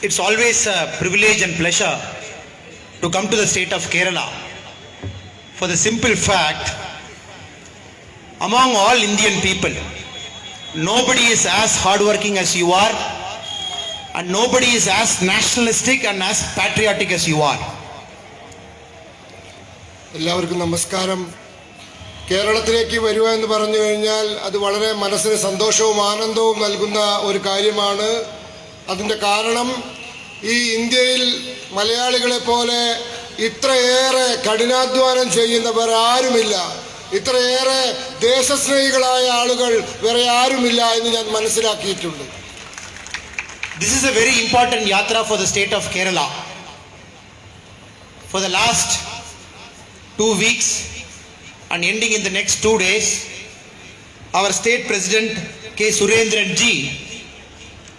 It's always a privilege and pleasure to come to the state of Kerala for the simple fact, among all Indian people, nobody is as hardworking as you are, and nobody is as nationalistic and as patriotic as you are. എല്ലാവർക്കും നമസ്കാരം. കേരളത്തിലേക്ക് വരിക എന്ന് പറഞ്ഞു കഴിഞ്ഞാൽ അത് വളരെ മനസ്സിന് സന്തോഷവും ആനന്ദവും നൽകുന്ന ഒരു കാര്യമാണ്. അതിൻ്റെ കാരണം ഈ ഇന്ത്യയിൽ മലയാളികളെ പോലെ ഇത്രയേറെ കഠിനാധ്വാനം ചെയ്യുന്നവർ ആരുമില്ല, ഇത്രയേറെ ദേശസ്നേഹികളായ ആളുകൾ വേറെ ആരുമില്ല എന്ന് ഞാൻ മനസ്സിലാക്കിയിട്ടുണ്ട്. This is a very important yatra for the state of Kerala. For the last 2 weeks and ending in the next 2 days, our state president K. Surendran Ji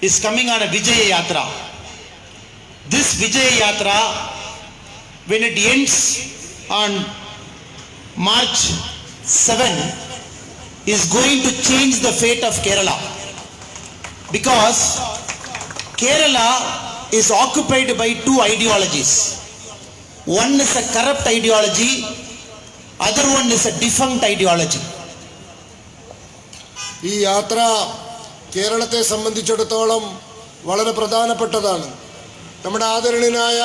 is coming on a Vijaya Yatra. This Vijaya Yatra, when it ends on March 7, is going to change the fate of Kerala, because Kerala is occupied by two ideologies. One is a corrupt ideology, other one is a defunct ideology. ഈ യാത്ര കേരളത്തെ സംബന്ധിച്ചിടത്തോളം വളരെ പ്രധാനപ്പെട്ടതാണ്. നമ്മുടെ ആദരണീയനായ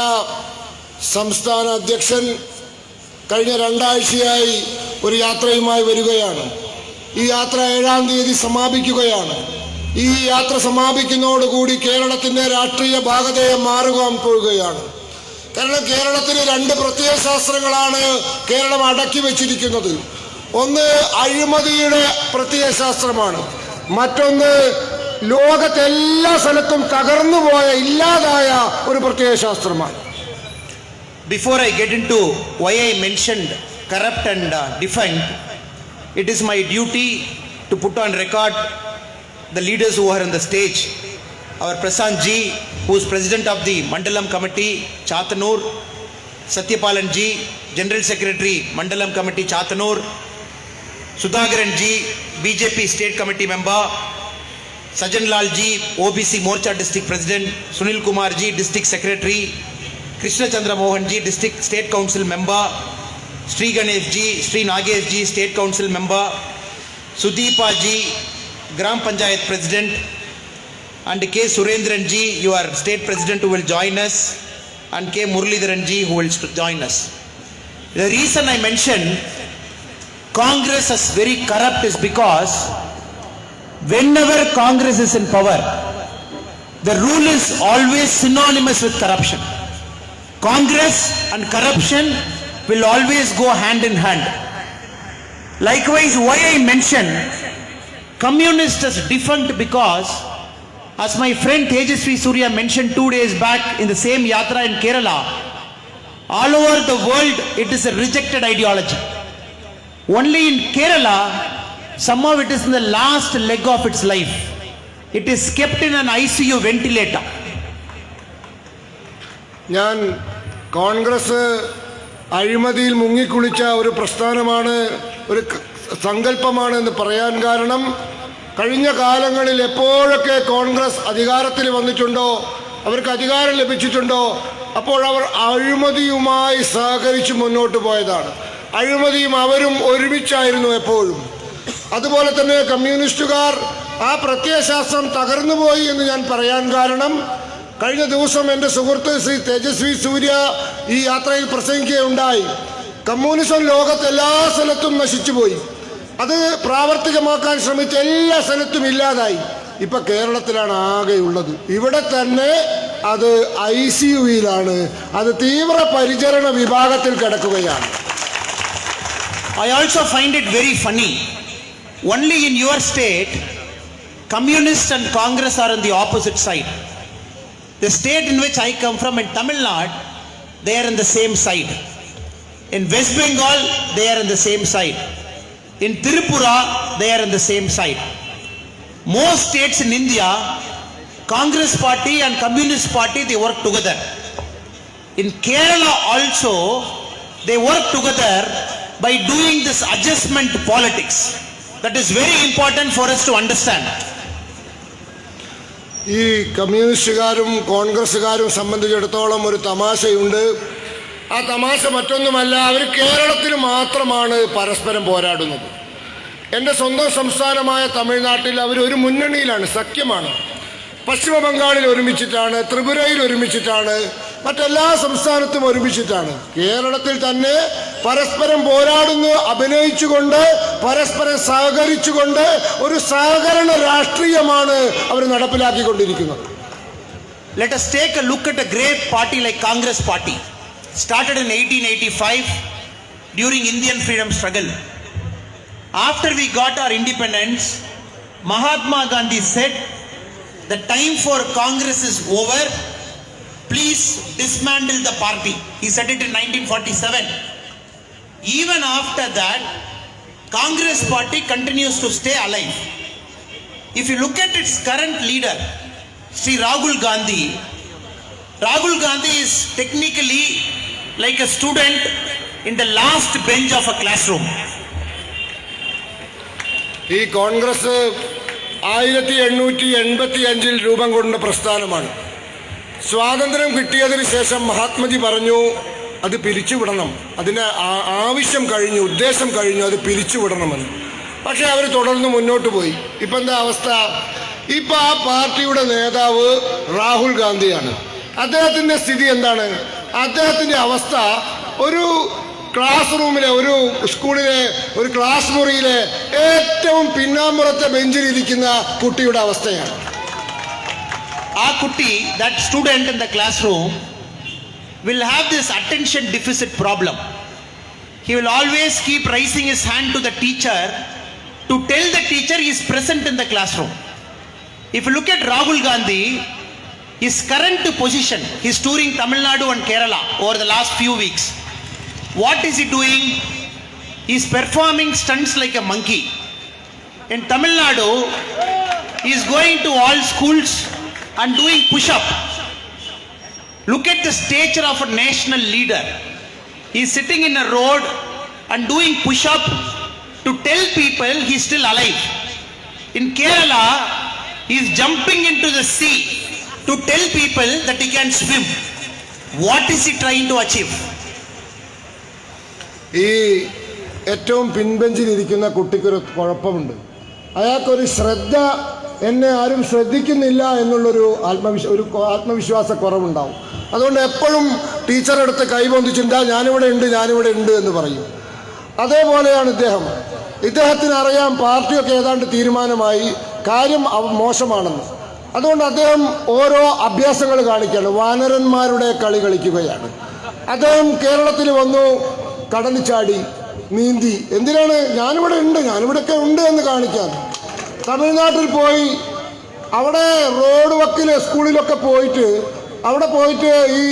സംസ്ഥാന അധ്യക്ഷൻ കഴിഞ്ഞ 2 ആഴ്ചയായി ഒരു യാത്രയുമായി വരികയാണ്. ഈ യാത്ര 7-ാം തീയതി സമാപിക്കുകയാണ്. ഈ യാത്ര സമാപിക്കുന്നതോടുകൂടി കേരളത്തിൻ്റെ രാഷ്ട്രീയ ഭാഗധേയം മാറുവാൻ പോവുകയാണ്. കാരണം കേരളത്തിന് 2 പ്രത്യയശാസ്ത്രങ്ങളാണ് കേരളം അടക്കി വെച്ചിരിക്കുന്നത്. ഒന്ന് അഴിമതിയുടെ പ്രത്യയശാസ്ത്രമാണ്, മറ്റൊന്ന് ലോകത്തെല്ലാ സ്ഥലത്തും തകർന്നുപോയ ഇല്ലാതായ ഒരു പ്രത്യയശാസ്ത്രമാണ്. Before I get into why I mentioned corrupt and defunct, it is my duty to put on record the leaders who are on the stage. Our Prasant Ji, who is president of the Mandalam Committee, Chatanur; Satyapalan Ji, General Secretary, Mandalam Committee, Chatanur; Sudhakaran Ji, BJP State Committee member; Sajan Lal Ji, OBC Morcha District President; Sunil Kumar Ji, District Secretary; Krishna Chandra Mohan Ji, District State Council member; Sri Ganesh Ji, Sri Nagesh Ji, State Council member; Sudeepa Ji, Gram Panchayat President; and K. Surendran Ji, your State President, who will join us, and K. Muralidharan Ji, who will join us. The reason I mention Congress is very corrupt is because whenever Congress is in power, the rule is always synonymous with corruption. Congress and corruption will always go hand in hand. Likewise, why I mention communist is defunct, because as my friend Tejasvi Surya mentioned 2 days back in the same yatra in Kerala, all over the world it is a rejected ideology. Only in Kerala, somehow it is in the last leg of its life. It is kept in an ICU ventilator. ഞാൻ കോൺഗ്രസ് അഴിമതിയിൽ മുങ്ങിക്കുളിച്ച ഒരു പ്രസ്ഥാനമാണ്, ഒരു സങ്കല്പമാണ് എന്ന് പറയാൻ കാരണം, കഴിഞ്ഞ കാലങ്ങളിൽ എപ്പോഴൊക്കെ കോൺഗ്രസ് അധികാരത്തിൽ വന്നിട്ടുണ്ടോ, അവർക്ക് അധികാരം ലഭിച്ചിട്ടുണ്ടോ, അപ്പോൾ അവർ അഴിമതിയുമായി സഹകരിച്ച് മുന്നോട്ട് പോയതാണ്. അഴിമതിയും അവരും ഒരുമിച്ചായിരുന്നു എപ്പോഴും. അതുപോലെ തന്നെ കമ്മ്യൂണിസ്റ്റുകാർ ആ പ്രത്യയശാസ്ത്രം തകർന്നുപോയി എന്ന് ഞാൻ പറയാൻ കാരണം, കഴിഞ്ഞ ദിവസം എൻ്റെ സുഹൃത്ത് ശ്രീ തേജസ്വി സൂര്യ ഈ യാത്രയിൽ പ്രസംഗിക്കുകയുണ്ടായി. കമ്മ്യൂണിസം ലോകത്ത് എല്ലാ സ്ഥലത്തും നശിച്ചുപോയി, അത് പ്രാവർത്തികമാക്കാൻ ശ്രമിച്ച എല്ലാ സ്ഥലത്തും ഇല്ലാതായി. ഇപ്പം കേരളത്തിലാണ് ആകെയുള്ളത്. ഇവിടെ തന്നെ അത് ICUയിലാണ്, അത് തീവ്ര പരിചരണ വിഭാഗത്തിൽ കിടക്കുകയാണ്. I also find it very funny. Only in your state, communists and Congress are on the opposite side. The state in which I come from, in Tamil Nadu, they are on the same side. In West Bengal, they are on the same side. In Tripura, they are on the same side. Most states in India, Congress party and Communist party, they work together. In Kerala also, they work together by doing this adjustment politics. That is very important for us to understand. ഈ കമ്മ്യൂണിസ്റ്റുകാരും കോൺഗ്രസ്സുകാരും സംബന്ധിച്ചിടത്തോളം ഒരു തമാശയുണ്ട്. ആ തമാശ മറ്റൊന്നുമല്ല, അവർ കേരളത്തിൽ മാത്രമാണ് പരസ്പരം പോരാടുന്നത്. എൻ്റെ സ്വന്തം സംസ്ഥാനമായ തമിഴ്നാട്ടിൽ അവർ ഒരു മുന്നണിയിലാണ്, സഖ്യമാണ്. പശ്ചിമ ബംഗാളിൽ ഒരുമിച്ചിട്ടാണ്, ത്രിപുരയിൽ ഒരുമിച്ചിട്ടാണ്, മറ്റെല്ലാ സംസ്ഥാനത്തും ഒരുമിച്ചിട്ടാണ്. കേരളത്തിൽ തന്നെ പരസ്പരം പോരാടുന്നു, അഭിനയിച്ചുകൊണ്ട് പരസ്പരം സഹകരിച്ചുകൊണ്ട് ഒരു സഹകരണ രാഷ്ട്രീയമാണ് അവർ നടപ്പിലാക്കിക്കൊണ്ടിരിക്കുന്നത്. Let us take a look at a great party like Congress Party, started in 1885 during Indian freedom struggle. After we got our independence, Mahatma Gandhi said, the time for Congress is over. Please dismantle the party. He said it in 1947. Even after that, Congress Party continues to stay alive. If you look at its current leader, Sri Rahul Gandhi is technically like a student in the last bench of a classroom. ഈ കോൺഗ്രസ് 1885 രൂപം കൊണ്ട പ്രസ്ഥാനമാണ്. സ്വാതന്ത്ര്യം കിട്ടിയതിന് ശേഷം മഹാത്മജി പറഞ്ഞു അത് പിരിച്ചുവിടണം, അതിൻ്റെ ആവശ്യം കഴിഞ്ഞു, ഉദ്ദേശം കഴിഞ്ഞു, അത് പിരിച്ചുവിടണമെന്ന്. പക്ഷേ അവർ തുടർന്ന് മുന്നോട്ട് പോയി. ഇപ്പം എന്താ അവസ്ഥ? ഇപ്പം ആ പാർട്ടിയുടെ നേതാവ് രാഹുൽ ഗാന്ധിയാണ്. അദ്ദേഹത്തിൻ്റെ സ്ഥിതി എന്താണ്? അദ്ദേഹത്തിൻ്റെ അവസ്ഥ ഒരു ക്ലാസ് റൂമിലെ, ഒരു സ്കൂളിലെ ഒരു ക്ലാസ് മുറിയിലെ ഏറ്റവും പിന്നാമ്പുറത്തെ ബെഞ്ചിലിരിക്കുന്ന കുട്ടിയുടെ അവസ്ഥയാണ്. ആ കുട്ടി, that student in the classroom will have this attention deficit problem. He will always keep raising his hand to the teacher to tell the teacher he is present in the classroom. If you look at Rahul Gandhi, his current position, he is touring Tamil Nadu and Kerala over the last few weeks. What is he doing? He is performing stunts like a monkey. In Tamil Nadu, he is going to all schools and doing push-up. Look at the stature of a national leader. He is sitting in a road and doing push-up to tell people he is still alive. In Kerala, he is jumping into the sea to tell people that he can swim. What is he trying to achieve? ഈ ഏറ്റവും പിൻബെഞ്ചിലിരിക്കുന്ന കുട്ടിക്കൊരു കുഴപ്പമുണ്ട്. അയാൾക്കൊരു ശ്രദ്ധ, എന്നെ ആരും ശ്രദ്ധിക്കുന്നില്ല എന്നുള്ളൊരു ആത്മവിശ്വാസ കുറവുണ്ടാവും. അതുകൊണ്ട് എപ്പോഴും ടീച്ചറെടുത്ത് കൈബന്ധിച്ചിട്ട് ഞാനിവിടെ ഉണ്ട് എന്ന് പറയും. അതേപോലെയാണ് ഇദ്ദേഹത്തിന് അറിയാം പാർട്ടിയൊക്കെ ഏതാണ്ട് തീരുമാനമായി, കാര്യം മോശമാണെന്ന്. അതുകൊണ്ട് അദ്ദേഹം ഓരോ അഭ്യാസങ്ങൾ കാണിക്കുകയാണ്, വാനരന്മാരുടെ കളി കളിക്കുകയാണ്. അദ്ദേഹം കേരളത്തിൽ വന്നു, കടന്നു ചാടി, നീന്തി. എന്തിനാണ്? ഞാനിവിടെയൊക്കെ ഉണ്ട് എന്ന് കാണിക്കാൻ. തമിഴ്നാട്ടിൽ പോയി അവിടെ റോഡ് വക്കിലെ സ്കൂളിലൊക്കെ പോയിട്ട് അവിടെ പോയിട്ട് ഈ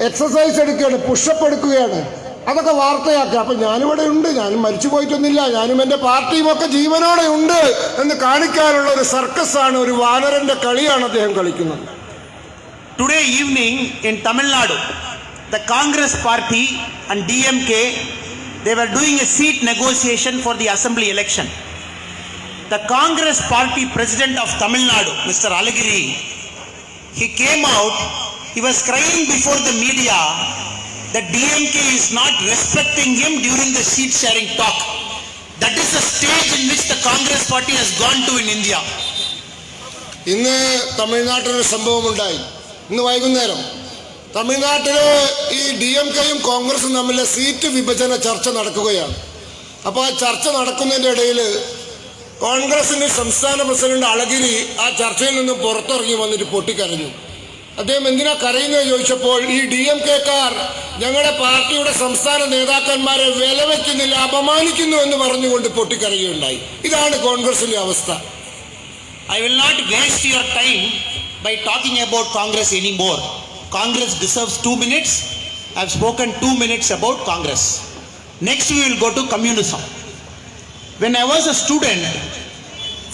എക്സസൈസ് എടുക്കുകയാണ്, പുഷപ്പ് എടുക്കുകയാണ്. അതൊക്കെ വാർത്തയാക്കുക. അപ്പം ഞാനിവിടെ ഉണ്ട്, ഞാനും മരിച്ചു പോയിട്ടൊന്നുമില്ല, ഞാനും എൻ്റെ പാർട്ടിയും ഒക്കെ ജീവനോടെ ഉണ്ട് എന്ന് കാണിക്കാനുള്ള ഒരു സർക്കസാണ്, ഒരു വാനരന്റെ കളിയാണ് അദ്ദേഹം കളിക്കുന്നത്. Today evening in Tamil Nadu, the Congress Party and DMK, they were doing a seat negotiation for the assembly election. The Congress Party president of Tamil Nadu, Mr. Alagiri, he came out, he was crying before the media that DMK is not respecting him during the seat sharing talk. That is the stage in which the Congress Party has gone to in India. ഇന്ന് തമിഴ്നാട്ടിലൊരു സംഭവമുണ്ടായി. ഇന്ന് വൈകുന്നേരം തമിഴ്നാട്ടിലെ ഈ DMKയും കോൺഗ്രസും തമ്മിലെ seat വിഭജന ചർച്ച നടക്കുകയാണ്. അപ്പോൾ ആ ചർച്ച നടക്കുന്നതിൻ്റെ ഇടയിൽ കോൺഗ്രസിൻ്റെ സംസ്ഥാന പ്രസിഡന്റ് അളഗിരി ആ ചർച്ചയിൽ നിന്ന് പുറത്തിറങ്ങി വന്നിട്ട് പൊട്ടിക്കരഞ്ഞു. അദ്ദേഹം എന്തിനാ കരയുന്നത് ചോദിച്ചപ്പോൾ ഈ DMKക്കാർ ഞങ്ങളുടെ പാർട്ടിയുടെ സംസ്ഥാന നേതാക്കന്മാരെ വിലവെക്കുന്നില്ല, അപമാനിക്കുന്നു എന്ന് പറഞ്ഞുകൊണ്ട് പൊട്ടിക്കരയുകയുണ്ടായി. ഇതാണ് കോൺഗ്രസിന്റെ അവസ്ഥ. I will not waste your time by talking about Congress anymore. Congress deserves 2 minutes. I have spoken 2 minutes about Congress. Next we will go to communism. When I was a student,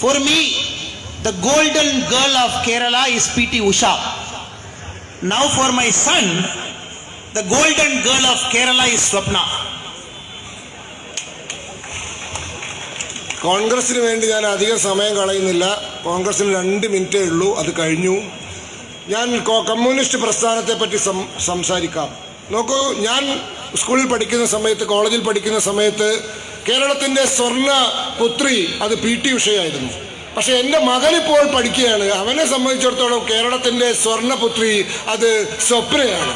for me, the golden girl of Kerala is PT Usha. Now for my son, the golden girl of Kerala is Swapna. കോൺഗ്രസിന് വേണ്ടി ഞാൻ അധികം സമയം കളയുന്നില്ല. കോൺഗ്രസിന് 2 മിനിറ്റേ ഉള്ളൂ, അത് കഴിഞ്ഞു. ഞാൻ കമ്മ്യൂണിസ്റ്റ് പ്രസ്ഥാനത്തെ പറ്റി സംസാരിക്കാം. നോക്കൂ, ഞാൻ സ്കൂളിൽ പഠിക്കുന്ന സമയത്ത്, കോളേജിൽ പഠിക്കുന്ന സമയത്ത് കേരളത്തിൻ്റെ സ്വർണ്ണ പുത്രി അത് PT ഉഷയായിരുന്നു. പക്ഷെ എൻ്റെ മകനിപ്പോൾ പഠിക്കുകയാണ്. അവനെ സംബന്ധിച്ചിടത്തോളം കേരളത്തിൻ്റെ സ്വർണ്ണപുത്രി അത് സ്വപ്നയാണ്.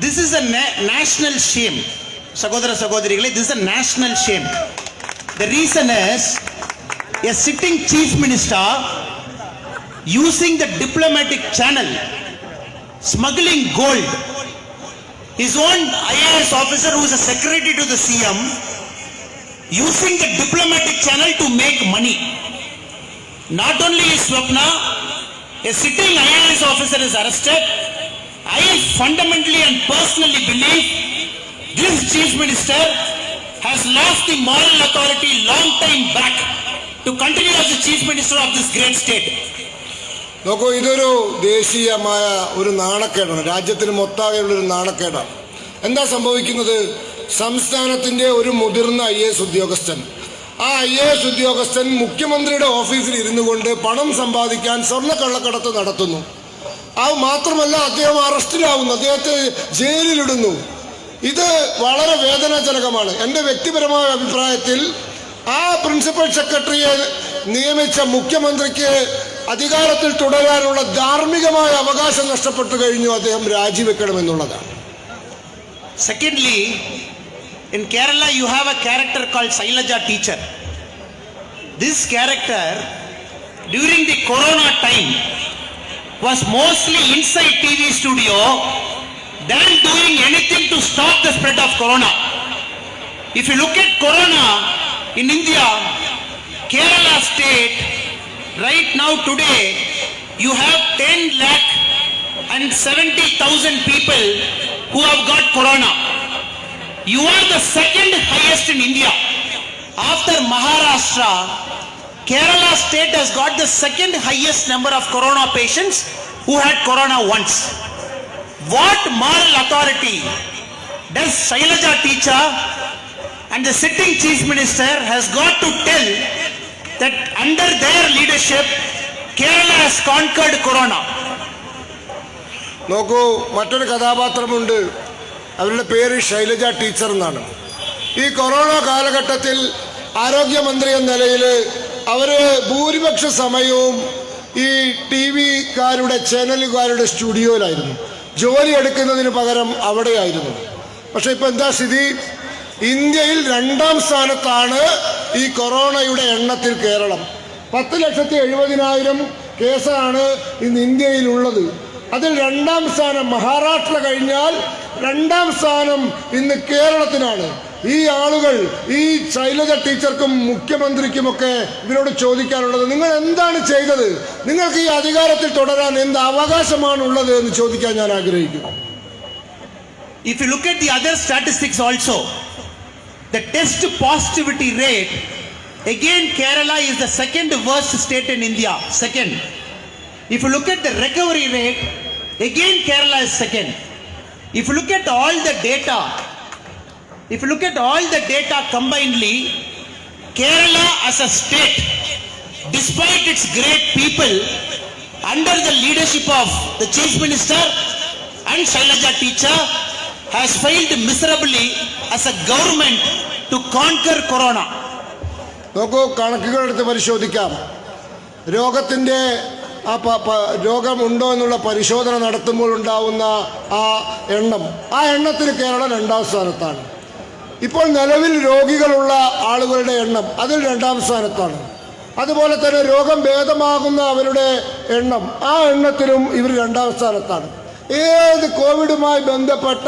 This is a national shame. Sagodara Sagodrigale, this is a national shame. The reason is a sitting chief minister using the diplomatic channel, smuggling gold. His own IAS officer who is a secretary to the CM, using the diplomatic channel to make money. Not only is Swapna, a sitting IAS officer is arrested. I fundamentally and personally believe this chief minister has lost the moral authority long time back to continue as the chief minister of this great state. നോക്കൂ, ഇതൊരു ദേശീയമായ ഒരു നാണക്കേടാണ്, രാജ്യത്തിന് മൊത്താകെയുള്ളൊരു നാണക്കേടാണ്. എന്താ സംഭവിക്കുന്നത്? സംസ്ഥാനത്തിൻ്റെ ഒരു മുതിർന്ന IAS ഉദ്യോഗസ്ഥൻ, ആ IAS ഉദ്യോഗസ്ഥൻ മുഖ്യമന്ത്രിയുടെ ഓഫീസിൽ ഇരുന്നു കൊണ്ട് പണം സമ്പാദിക്കാൻ സ്വർണ്ണക്കള്ളക്കടത്ത് നടത്തുന്നു. അത് മാത്രമല്ല, അദ്ദേഹം അറസ്റ്റിലാവുന്നു, അദ്ദേഹത്തെ ജയിലിലിടുന്നു. ഇത് വളരെ വേദനാജനകമാണ്. എൻ്റെ വ്യക്തിപരമായ അഭിപ്രായത്തിൽ ആ പ്രിൻസിപ്പൽ സെക്രട്ടറിയെ നിയമിച്ച മുഖ്യമന്ത്രിക്ക് അധികാരത്തിൽ തുടരാനുള്ള ധാർമ്മികമായ അവകാശം നഷ്ടപ്പെട്ടു കഴിഞ്ഞു. അദ്ദേഹം രാജിവെക്കണമെന്നുള്ളതാണ്. Secondly, in Kerala you have a character called Shailaja teacher. This character during the corona time was mostly inside TV studio than doing anything to stop the spread of corona. If you look at corona in India, Kerala state right now today you have 10,70,000 people who have got corona. You are the second highest in India. After Maharashtra, Kerala state has got the second highest number of corona patients who had corona once. What moral authority does Shailaja teacher and the sitting chief minister has got to tell that under their leadership Kerala has conquered corona? നോക്കൂ, മറ്റൊരു കഥാപാത്രമുണ്ട്, അവരുടെ പേര് Shailaja teacher എന്നാണ്. ഈ corona കാലഘട്ടത്തിൽ ആരോഗ്യമന്ത്രി എന്ന നിലയിൽ അവർ ഭൂരിപക്ഷ സമയവും ഈ TV-കാരുടെ ചാനലുകാരുടെ സ്റ്റുഡിയോയിലായിരുന്നു. ജോലി എടുക്കുന്നതിന് പകരം അവിടെയായിരുന്നു. പക്ഷെ ഇപ്പം എന്താ സ്ഥിതി? ഇന്ത്യയിൽ 2ാം സ്ഥാനത്താണ് ഈ കൊറോണയുടെ എണ്ണത്തിൽ കേരളം. 10,70,000 കേസാണ് ഇന്ന് ഇന്ത്യയിലുള്ളത്. അതിൽ 2ാം സ്ഥാനം മഹാരാഷ്ട്ര കഴിഞ്ഞാൽ 2ാം സ്ഥാനം ഇന്ന് കേരളത്തിനാണ്. ഈ ആളുകൾ, ഈ ശൈലജ ടീച്ചർക്കും മുഖ്യമന്ത്രിക്കുമൊക്കെ ഇവരോട് ചോദിക്കാനുള്ളത്, നിങ്ങൾ എന്താണ് ചെയ്തത്? നിങ്ങൾക്ക് ഈ അധികാരത്തിൽ തുടരാൻ എന്ത് അവകാശമാണുള്ളത് എന്ന് ചോദിക്കാൻ ഞാൻ ആഗ്രഹിക്കുന്നു. If you look at the other statistics also, the test positivity rate, again Kerala is the second worst state in India, second. If you look at the recovery rate, again Kerala is second. If you look at all the data, combinedly, Kerala as a state, despite its great people, under the leadership of the chief minister and Shailaja teacher, has failed miserably as a government to conquer corona. നോക്കൂ, കണക്കുകൾ എടുത്ത് പരിശോധിക്കാം. രോഗത്തിൻ്റെ രോഗമുണ്ടോ എന്നുള്ള പരിശോധന നടത്തുമ്പോൾ ഉണ്ടാവുന്ന ആ എണ്ണത്തിൽ കേരളം 2ാം സ്ഥാനത്താണ്. ഇപ്പോൾ നിലവിൽ രോഗികളുള്ള ആളുകളുടെ എണ്ണം അതിൽ 2ാം സ്ഥാനത്താണ്. അതുപോലെ തന്നെ രോഗം ഭേദമാകുന്ന അവരുടെ എണ്ണം, ആ എണ്ണത്തിലും ഇവർ 2ാം സ്ഥാനത്താണ്. ഏത് കോവിഡുമായി ബന്ധപ്പെട്ട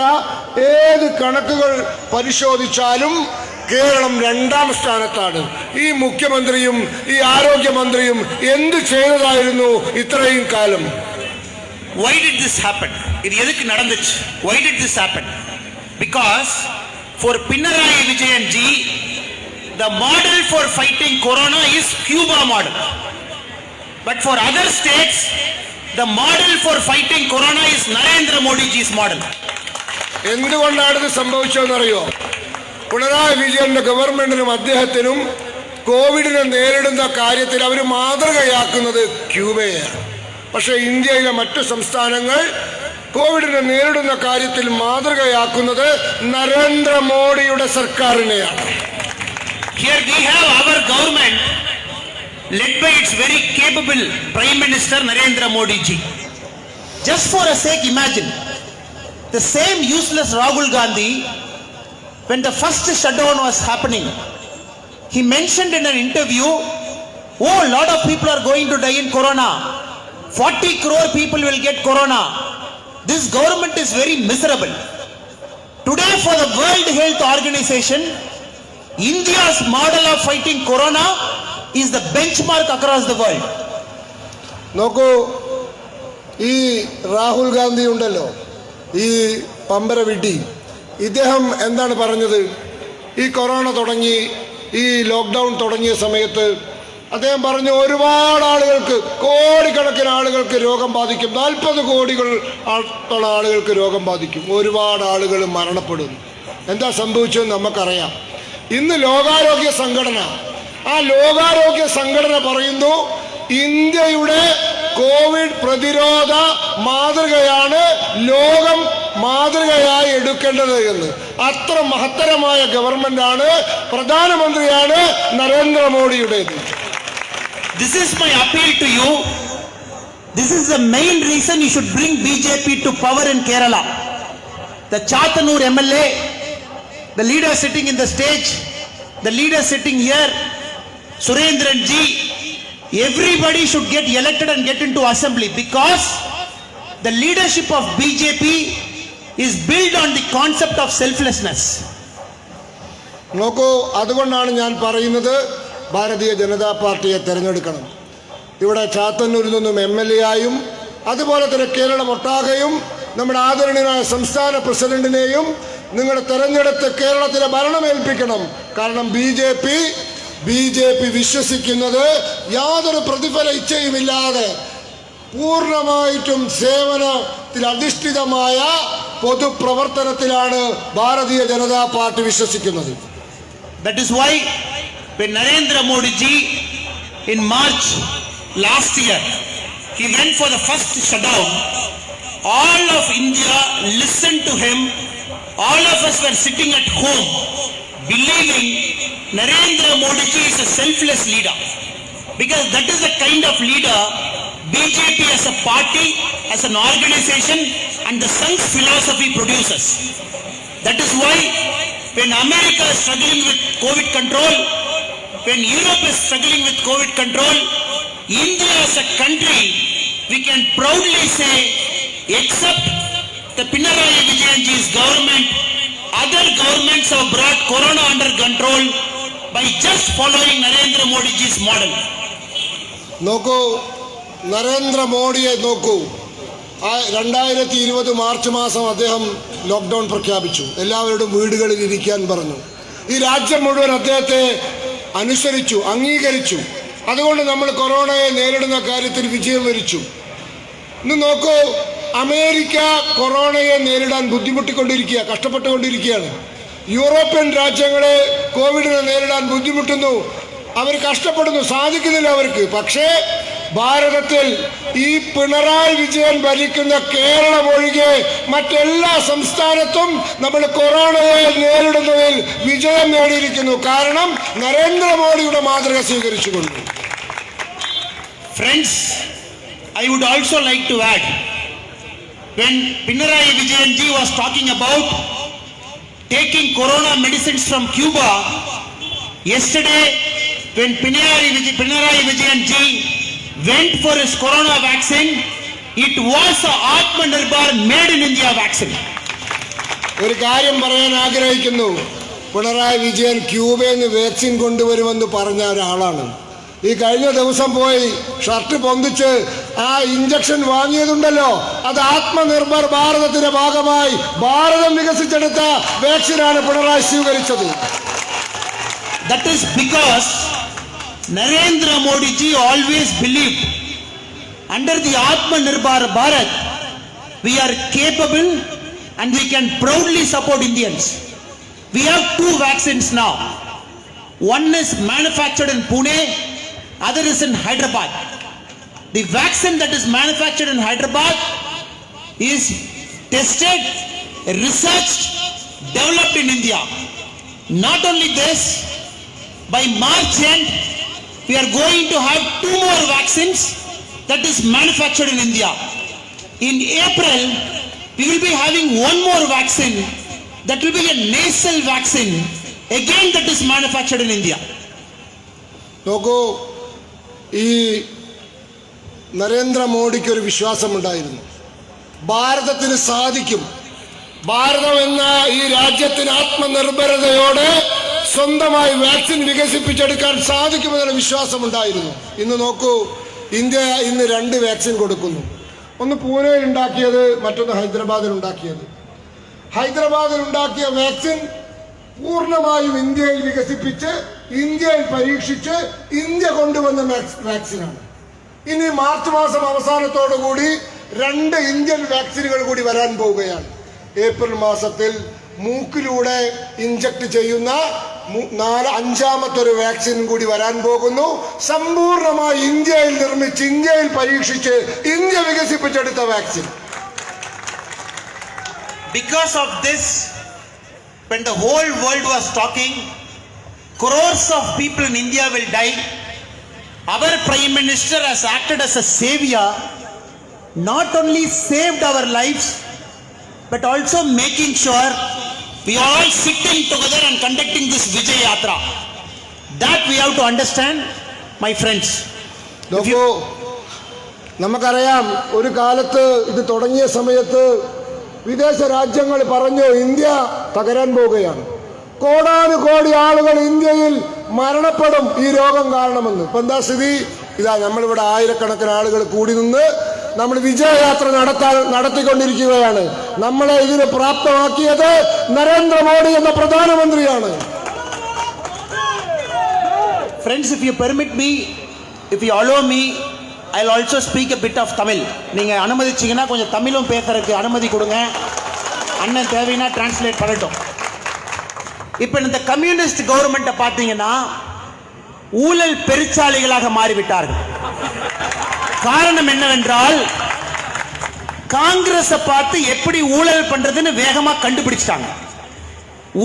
ഏത് കണക്കുകൾ പരിശോധിച്ചാലും കേരളം 2ാം സ്ഥാനത്താണ്. ഈ മുഖ്യമന്ത്രിയും ഈ ആരോഗ്യമന്ത്രിയും എന്ത് ചെയ്തതായിരുന്നു ഇത്രയും കാലം? Why did this happen? ഇത് എതുക്ക് നടந்துச்சு? Why did this happen? Because for Pinarayi Vijayan ji, the model for fighting corona is Cuba model. But for other states, the model for fighting corona is Narendra Modi ji's model. എന്തുകൊണ്ടാണ് ഇത് സംഭവിച്ചതെന്നറിയോ? പിണറായി വിജയന്റെ ഗവൺമെന്റിനും അദ്ദേഹത്തിനും കോവിഡിനെ നേരിടുന്ന കാര്യത്തിൽ അവർ മാതൃകയാക്കുന്നത് ക്യൂബയാണ്. പക്ഷേ ഇന്ത്യയിലെ മറ്റു സംസ്ഥാനങ്ങൾ കോവിഡിനെ നേരിടുന്ന കാര്യത്തിൽ മാതൃകയാക്കുന്നത് നരേന്ദ്രമോദിയുടെ സർക്കാരിനെയാണ്. Here we have our government led by its very capable Prime Minister Narendra Modi ji. Just for a sake, imagine the same useless Rahul Gandhi, when the first shutdown was happening, he mentioned in an interview, oh, a lot of people are going to die in corona. 40 crore people will get corona. This government is very miserable. Today, for the World Health Organization, India's model of fighting corona is the benchmark across the world. നോക്കൂ, ഈ രാഹുൽ ഗാന്ധി ഉണ്ടല്ലോ, ഈ പമ്പര വിഡ്ഢി, ഇദ്ദേഹം എന്താണ് പറഞ്ഞത്? ഈ corona തുടങ്ങി, ഈ ലോക്ക്ഡൗൺ തുടങ്ങിയ സമയത്ത് അദ്ദേഹം പറഞ്ഞു ഒരുപാട് ആളുകൾക്ക്, കോടിക്കണക്കിന് ആളുകൾക്ക് രോഗം ബാധിക്കും, 40 കോടികളോളം ആളുകൾക്ക് രോഗം ബാധിക്കും, ഒരുപാട് ആളുകൾ മരണപ്പെടുന്നു. എന്താ സംഭവിച്ചതെന്ന് നമുക്കറിയാം. ഇന്ന് ലോകാരോഗ്യ സംഘടന പറയുന്നു ഇന്ത്യയുടെ കോവിഡ് പ്രതിരോധ മാതൃകയാണ് ലോകം മാതൃകയായി എടുക്കേണ്ടത് എന്ന്. അത്ര മഹത്തരമായ ഗവൺമെന്റാണ്, പ്രധാനമന്ത്രിയാണ് നരേന്ദ്രമോദിയുടേത്. This is my appeal to you. This is the main reason you should bring BJP to power in Kerala. The Chatanur MLA, the leader sitting in the stage, the leader sitting here, Surendran ji, everybody should get elected and get into assembly, because the leadership of BJP is built on the concept of selflessness. നോക്കൂ, അതുകൊണ്ടാണ് ഞാൻ പറയുന്നത് ഭാരതീയ ജനതാ പാർട്ടിയെ തിരഞ്ഞെടുക്കണം. ഇവിടെ ചാത്തന്നൂരിൽ നിന്നും MLA ആയും അതുപോലെ തന്നെ കേരളം ഒട്ടാകെയും നമ്മുടെ ആദരണീയനായ സംസ്ഥാന പ്രസിഡന്റിനെയും നിങ്ങൾ തെരഞ്ഞെടുത്ത് കേരളത്തിലെ ഭരണം ഏൽപ്പിക്കണം. കാരണം BJP വിശ്വസിക്കുന്നത് യാതൊരു പ്രതിഫല ഇച്ഛയുമില്ലാതെ പൂർണ്ണമായിട്ടും സേവനത്തിൽ അധിഷ്ഠിതമായ പൊതുപ്രവർത്തനത്തിലാണ് ഭാരതീയ ജനതാ പാർട്ടി വിശ്വസിക്കുന്നത്. That is why when Narendra Modi ji in March last year, he went for the first shutdown, all of India listened to him. All of us were sitting at home believing Narendra Modi ji is a selfless leader, because that is the kind of leader BJP as a party, as an organization, and the Sangh's philosophy produces. That is why when America is struggling with COVID control, when Europe is struggling with COVID control, India as a country, we can proudly say, except the Pinarayi Vijayanji's government, other governments have brought corona under control by just following Narendra Modi ji's model. നോക്കൂ, നരേന്ദ്രമോദിയെ നോക്കൂ. 2020 March മാസം അദ്ദേഹം lockdown പ്രഖ്യാപിച്ചു. എല്ലാവരോടും വീടുകളിൽ ഇരിക്കാൻ പറഞ്ഞു. ഈ രാജ്യം മുഴുവൻ അദ്ദേഹത്തെ അനുസരിച്ചു, അംഗീകരിച്ചു. അതുകൊണ്ട് നമ്മൾ കൊറോണയെ നേരിടുന്ന കാര്യത്തിൽ വിജയം വരിച്ചു. ഇന്ന് നോക്കൂ, അമേരിക്ക കൊറോണയെ നേരിടാൻ കഷ്ടപ്പെട്ടുകൊണ്ടിരിക്കുകയാണ്. യൂറോപ്യൻ രാജ്യങ്ങളെ കോവിഡിനെ നേരിടാൻ ബുദ്ധിമുട്ടുന്നു, അവർ കഷ്ടപ്പെടുന്നു, സാധിക്കുന്നില്ല അവർക്ക്. പക്ഷേ ഭാരതത്തിൽ ഈ പിണറായി വിജയൻ ഭരിക്കുന്ന കേരളം ഒഴികെ മറ്റെല്ലാ സംസ്ഥാനത്തും നമ്മൾ കൊറോണയെ നേരിടുന്നതിൽ വിജയം നേടിയിരിക്കുന്നു. കാരണം നരേന്ദ്രമോദിയുടെ മാതൃക സ്വീകരിച്ചുകൊണ്ട്. Friends, I would also like to add, when Pinarayi Vijayanji was talking about taking corona medicines from Cuba, yesterday when Pinarayi Vijayanji went for his corona vaccine, it was a Atmanirbhar made in India vaccine. ഒരു കാര്യം പറയാൻ ആഗ്രഹിക്കുന്നു. പിണറായി വിജയൻ ക്യൂബയിൽ നിന്ന് vaccine കൊണ്ടുവരുമെന്ന് പറഞ്ഞ ഒരാളാണ്. ഈ കഴിഞ്ഞ ദിവസം പോയി ഷർട്ട് പൊന്തിച്ച് ആ ഇഞ്ചക്ഷൻ വാങ്ങിയതുണ്ടല്ലോ, അത് ആത്മനിർഭർ ഭാരതത്തിന്റെ ഭാഗമായി ഭാരതം വികസിച്ചെടുത്ത വാക്സിനാണ് പിണറായി സ്വീകരിച്ചത്. That is because Narendra Modi ji always believed under the Atmanirbhar Bharat we are capable and we can proudly support Indians. We have 2 vaccines now. One is manufactured in Pune, other is in Hyderabad. The vaccine that is manufactured in Hyderabad is tested, researched, developed in India. Not only this, by March end, we are going to have 2 more vaccines that is manufactured in India. In April, we will be having 1 more vaccine that will be a nasal vaccine, again that is manufactured in India. നോക്കൂ, ഈ നരേന്ദ്രമോദിക്ക് ഒരു വിശ്വാസമുണ്ടായിരുന്നു, ഭാരതത്തിന് സാധിക്കും, ഭാരതം എന്ന ഈ രാജ്യത്തിന് ആത്മനിർഭരതയോടെ സ്വന്തമായി വാക്സിൻ വികസിപ്പിച്ചെടുക്കാൻ സാധിക്കുമെന്നുള്ള വിശ്വാസമുണ്ടായിരുന്നു. ഇന്ന് നോക്കൂ, ഇന്ത്യ ഇന്ന് 2 വാക്സിൻ കൊടുക്കുന്നു. ഒന്ന് പൂനെയിൽ ഉണ്ടാക്കിയത്, മറ്റൊന്ന് ഹൈദരാബാദിൽ ഉണ്ടാക്കിയത്. ഹൈദരാബാദിൽ ഉണ്ടാക്കിയ വാക്സിൻ പൂർണ്ണമായും ഇന്ത്യയിൽ വികസിപ്പിച്ച് ഇന്ത്യയിൽ പരീക്ഷിച്ച് ഇന്ത്യ കൊണ്ടുവന്ന വാക്സിനാണ്. ഇനി മാർച്ച് മാസം അവസാനത്തോടു കൂടി 2 ഇന്ത്യൻ വാക്സിനുകൾ കൂടി വരാൻ പോവുകയാണ്. ഏപ്രിൽ മാസത്തിൽ മൂക്കിലൂടെ ഇഞ്ചക്ട് ചെയ്യുന്ന 5ാമത്തെ ഒരു വാക്സിൻ കൂടി വരാൻ പോകുന്നു. സമ്പൂർണ്ണമായി ഇന്ത്യയിൽ നിർമ്മിച്ച് ഇന്ത്യയിൽ പരീക്ഷിച്ച് ഇന്ത്യ വികസിപ്പിച്ചെടുത്ത vaccine. Because of this, when the whole world was talking, crores of people in India will die, our Prime Minister has acted as a savior, not only saved our lives, but also making sure we are all sitting together and conducting this Vijay Yatra. That we have to understand, my friends. നമുക്കറിയാം, ഒരു കാലത്ത് ഇത് തുടങ്ങിയ സമയത്ത് വിദേശ രാജ്യങ്ങൾ പറഞ്ഞു India തകരാൻ പോവുകയാണ്, കോടാനുകോടി ആളുകൾ ഇന്ത്യയിൽ മരണപ്പെടും ഈ രോഗം കാരണമെന്ന്. ഇപ്പം എന്താ സ്ഥിതി? ഇതാ നമ്മളിവിടെ ആയിരക്കണക്കിന് ആളുകൾ കൂടി നിന്ന് നമ്മൾ വിജയയാത്ര നടത്തിക്കൊണ്ടിരിക്കുകയാണ്. നമ്മളെ ഇതിന് പ്രാപ്തമാക്കിയത് നരേന്ദ്രമോദി എന്ന പ്രധാനമന്ത്രിയാണ്. Friends, if you permit me, if you allow me, I'll also speak a bit of Tamil. நீங்க அனுமதிச்சீங்கன்னா கொஞ்சம் தமிழும் பேசுறதுக்கு அனுமதி கொடுங்க. அண்ணன் தேவைன்னா டிரான்ஸ்லேட் பண்ணட்டும். இப்போ இந்த கம்யூனிஸ்ட் கவர்மெண்ட்டை பார்த்தீங்கன்னா ஊழல் பெருச்சாளிகளாக மாறிவிட்டார்கள். காரணம் என்னவென்றால், காங்கிரஸை பார்த்து எப்படி ஊழல் பண்றதுன்னு வேகமா கண்டுபிடிச்சிட்டாங்க.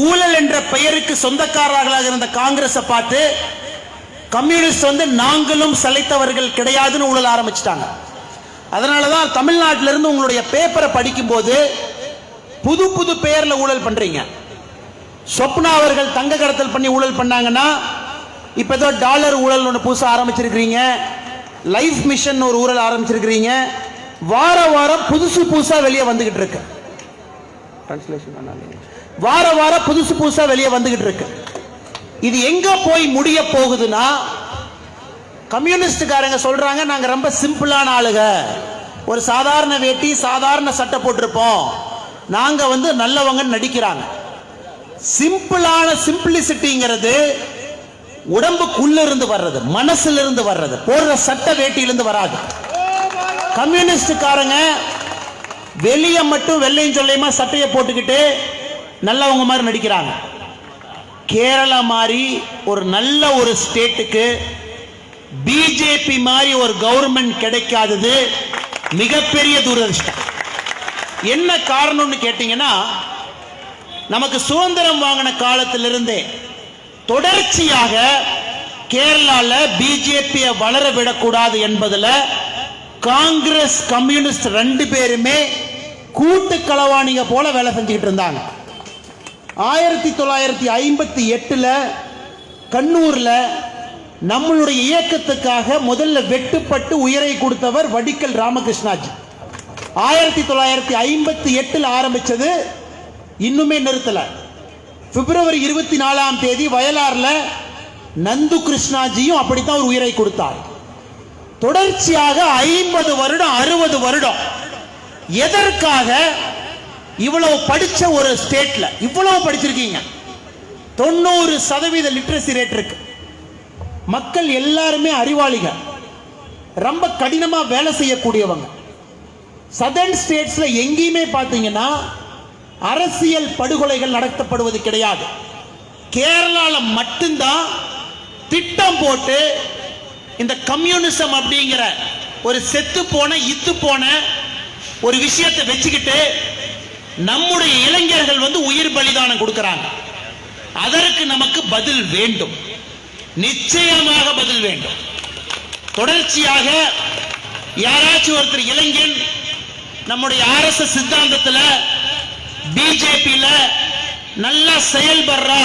ஊழல் என்ற பெயருக்கு சொந்தக்காரர்களாக இருந்த காங்கிரஸை பார்த்து கம்யூனிஸ்ட் நாங்களும் சளைத்தவர்கள் கிடையாதுன்னு ஊழல் ஆரம்பிச்சிட்டாங்க. அதனாலதான் தமிழ்நாட்டில இருந்து உங்களுடைய பேப்பரை படிக்கும் போது புது புது பெயர்ல ஊழல் பண்றீங்க. சொப்னா அவர்கள் தங்க கடத்தல் பண்ணி ஊழல் பண்ணாங்கன்னா இப்ப ஏதோ டாலர் ஊழல் ஒன்று புதுசா ஆரம்பிச்சிருக்கிறீங்க. லைஃப் மிஷன் ஒரு ஊழல் ஆரம்பிச்சிருக்கிறீங்க. வார வாரம் புதுசு புதுசா வெளியே வந்துகிட்டு இருக்கு. வார வாரம் புதுசு புதுசா வெளியே வந்துகிட்டு இருக்கு. இது எங்க போய் முடிய போகுதுன்னா, கம்யூனிஸ்டுக்காரங்க சொல்றாங்க நாங்க ரொம்ப சிம்பிளான ஆளுங்க, ஒரு சாதாரண வேட்டி சாதாரண சட்டை போட்டிருப்போம், நாங்க நல்லவங்க நடிக்கிறாங்க. சிம்பிளான சிம்பிளிசிட்டிங்கிறது உடம்புக்குள்ள இருந்து வர்றது, மனசுல இருந்து வர்றது, போடுற சட்ட வேட்டியிலிருந்து வராது. கம்யூனிஸ்டுக்காரங்க வெளியே மட்டும் வெள்ளையும் சொல்லையுமா சட்டையை போட்டுக்கிட்டு நல்லவங்க மாதிரி நடிக்கிறாங்க. கேரளா மாதிரி ஒரு நல்ல ஒரு ஸ்டேட்டுக்கு பிஜேபி மாதிரி ஒரு கவர்மெண்ட் கிடைக்காதது மிகப்பெரிய துரதிர்ஷ்டம். என்ன காரணம்னு கேட்டீங்கன்னா, நமக்கு சுதந்திரம் வாங்கின காலத்திலிருந்தே தொடர்ச்சியாக கேரளால பிஜேபியை வளர விடக்கூடாது என்பதில் காங்கிரஸ் கம்யூனிஸ்ட் 2 பேருமே கூட்டு களவாணிக போல வேலை செஞ்சுக்கிட்டு இருந்தாங்க. 1958 கண்ணூர்ல நம்மளுடைய இயக்கத்துக்காக முதல்ல வெட்டுப்பட்டு உயிரை கொடுத்தவர் வடிக்கல் ராமகிருஷ்ணாஜி. 1958 ஆரம்பிச்சது, இன்னுமே நிறுத்தல. பிப்ரவரி 24 வயலார்ல நந்து கிருஷ்ணாஜியும் அப்படித்தான் ஒரு உயிரை கொடுத்தார். தொடர்ச்சியாக 50 வருடம் 60 வருடம் எதற்காக? இவ்வளவு படிச்ச ஒரு ஸ்டேட்ல இவ்வளவு படிச்சிருக்கீங்க, 90% லிட்ரஸி ரேட் இருக்கு, மக்கள் எல்லாருமே அறிவாளிகள், ரொம்ப கடினமா வேலை செய்யக்கூடியவங்க. சதர்ன் ஸ்டேட்ஸ்ல எங்கேயுமே பார்த்தீங்கன்னா அரசியல் படுகொலைகள் நடத்தப்படுவது கிடையாது. கேரளால மட்டும்தான் திட்டம் போட்டு இந்த கம்யூனிசம் அப்படிங்கிற ஒரு செத்து போன இத்து போன ஒரு விஷயத்தை வச்சுக்கிட்டு நம்முடைய இளைஞர்கள் வந்து உயிர் பலிதானம் கொடுக்கிறாங்க. அதற்கு நமக்கு பதில் வேண்டும், நிச்சயமாக பதில் வேண்டும். தொடர்ச்சியாக யாராச்சும் ஒருத்தர் இளைஞன் நம்முடைய RSS சித்தாந்தத்தில் பிஜேபியில நல்லா செயல்படுறா,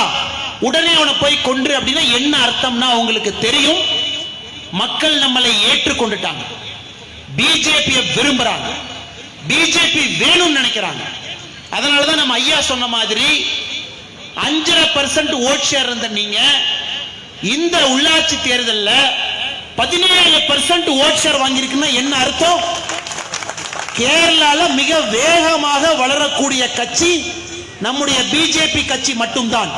உடனே அவனை போய் கொன்று அப்படின்னா என்ன அர்த்தம்னா அவங்களுக்கு தெரியும், மக்கள் நம்மளை ஏற்றுக்கொண்டுட்டாங்க, பிஜேபியை விரும்புறாங்க, பிஜேபி வேணும்னு நினைக்கிறாங்க. அதனாலதான் நம்ம ஐயா சொன்ன மாதிரி 5% ஓட் ஷேர் இருந்த நீங்க இந்த உள்ளாட்சி தேர்தலில் 17% ஓட் ஷேர் வாங்கியிருக்குன்னா என்ன அர்த்தம்? கேரளால மிக வேகமாக வளரக்கூடிய கட்சி நம்முடைய பிஜேபி கட்சி மட்டும்தான்.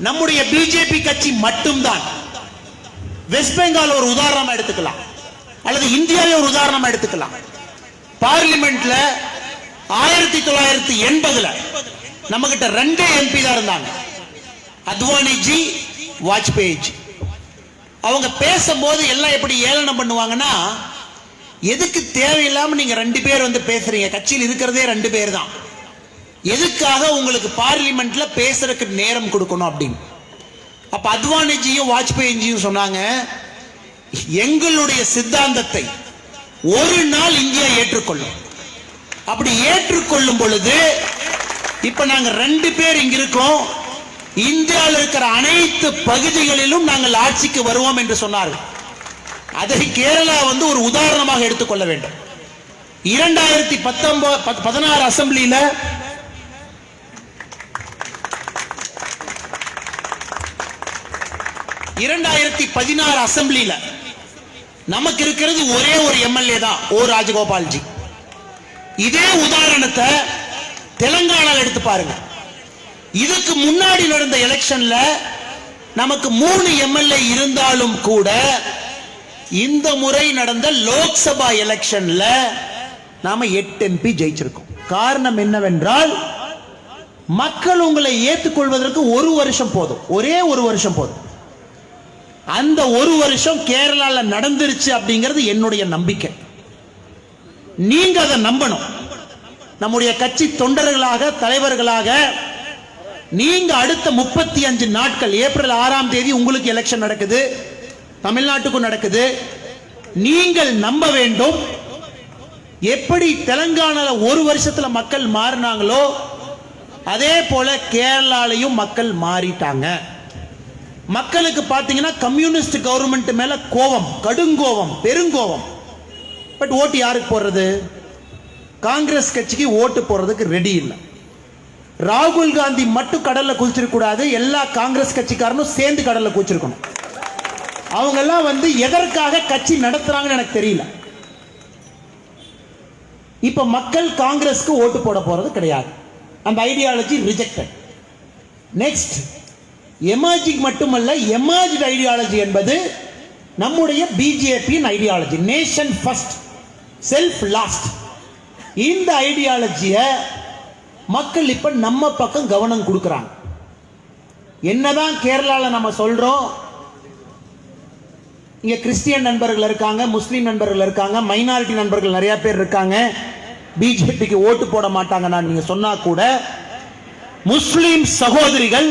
நம்முடைய பிஜேபி கட்சி மட்டும்தான். வெஸ்ட் பெங்கால் ஒரு உதாரணமா எடுத்துக்கலாம், அல்லது இந்தியாவை ஒரு உதாரணமா எடுத்துக்கலாம். பார்லிமெண்ட்ல 1980 நம்ம கிட்ட 2 MP தான் இருந்தாங்க, அத்வானி ஜி, வாஜ்பேயி ஜி. அவங்க பேசும்போது எல்லாம் எப்படி ஏளனம் பண்ணுவாங்கன்னா, எதுக்கு தேவையில்லாம நீங்க 2 பேர் வந்து பேசுறீங்க, கட்சியில் இருக்கிறதே 2 பேர் தான், எதுக்காக உங்களுக்கு பார்லிமெண்ட்ல பேசுறதுக்கு நேரம் கொடுக்கணும் அப்படின்னு. அப்ப அத்வானிஜியும் வாஜ்பேயிஜியும் சொன்னாங்க, எங்களுடைய சித்தாந்தத்தை ஒரு நாள் இந்தியா ஏற்றுக்கொள்ளும். அப்படி ஏற்றுக்கொள்ளும் பொழுது இப்ப நாங்க 2 பேர் இங்க இருக்கோம், இந்தியாவில் இருக்கிற அனைத்து பகுதிகளிலும் நாங்கள் ஆட்சிக்கு வருவோம் என்று சொன்னார்கள். அதை கேரளா வந்து ஒரு உதாரணமாக எடுத்துக்கொள்ள வேண்டும். 2016 அசெம்பிளியில 2016 அசெம்பிளியில நமக்கு இருக்கிறது ஒரே ஒரு எம்எல்ஏ தான், ஓ ராஜகோபால்ஜி. இதே உதாரணத்தை தெலங்கானால எடுத்து பாருங்க. இதுக்கு முன்னாடி நடந்த எலெக்ஷன்ல நமக்கு 3 எம்எல்ஏ இருந்தாலும் கூட இந்த முறை நடந்த லோக்சபா எலெக்ஷன்ல நாம 8 MP ஜெயிச்சிருக்கோம். காரணம் என்னவென்றால், மக்கள் உங்களை ஏற்றுக்கொள்வதற்கு 1 வருஷம் போதும், ஒரே 1 வருஷம் போதும். அந்த 1 வருஷம் கேரளால நடந்துருச்சு அப்படிங்கிறது என்னுடைய நம்பிக்கை. நீங்க அதை நம்பணும். நம்முடைய கட்சி தொண்டர்களாக, தலைவர்களாக நீங்க அடுத்த 35 நாட்கள், ஏப்ரல் 6ஆம் தேதி உங்களுக்கு எலெக்ஷன் நடக்குது, தமிழ்நாட்டுக்கும் நடக்குது. நீங்கள் நம்ப வேண்டும், எப்படி தெலங்கானால 1 வருஷத்துல மக்கள் மாறினாங்களோ அதே போல கேரளாலையும் மக்கள் மாறிட்டாங்க. மக்களுக்கு பாத்தீங்கன்னா கம்யூனிஸ்ட் கவர்மெண்ட் மேல கோபம், கடுங்கோபம், பெருங்கோபம். பட் ஓட்டு யாருக்கு போடுறது? காங்கிரஸ் கட்சிக்கு ஓட்டு போடுறதுக்கு ரெடி இல்லை. ராகுல் காந்தி மட்டும் கடல்ல குதிச்சிருக்க கூடாது, எல்லா காங்கிரஸ் கட்சிக்காரனும் சேர்ந்து கடல்ல குதிச்சிருக்கணும். அவங்க எல்லாம் வந்து எதற்காக கட்சி நடத்துறாங்கன்னு எனக்கு தெரியல. இப்ப மக்கள் காங்கிரஸ்க்கு ஓட்டு போட போறது கிடையாது. அந்த ஐடியாலஜி ரிஜெக்டட். நெக்ஸ்ட், எமர்ஜிங் மட்டுமல்ல, எமர்ஜ்ட் ஐடியாலஜி என்பது நம்முடைய பிஜேபியின் ideology, nation first, self last. இந்த ஐடியாலஜியை மக்கள் இப்ப நம்ம பக்கம் கவனம் கொடுக்கறாங்க. என்னதான் கேரளால நம்ம சொல்றோம், இங்க கிறிஸ்டியன் நண்பர்கள் இருக்காங்க, முஸ்லீம் நண்பர்கள் இருக்காங்க, மைனாரிட்டி நண்பர்கள் நிறைய பேர் இருக்காங்க, பிஜேபிக்கு ஓட்டு போட மாட்டாங்க நான் நீங்க சொன்னா கூட, முஸ்லீம் சகோதரிகள்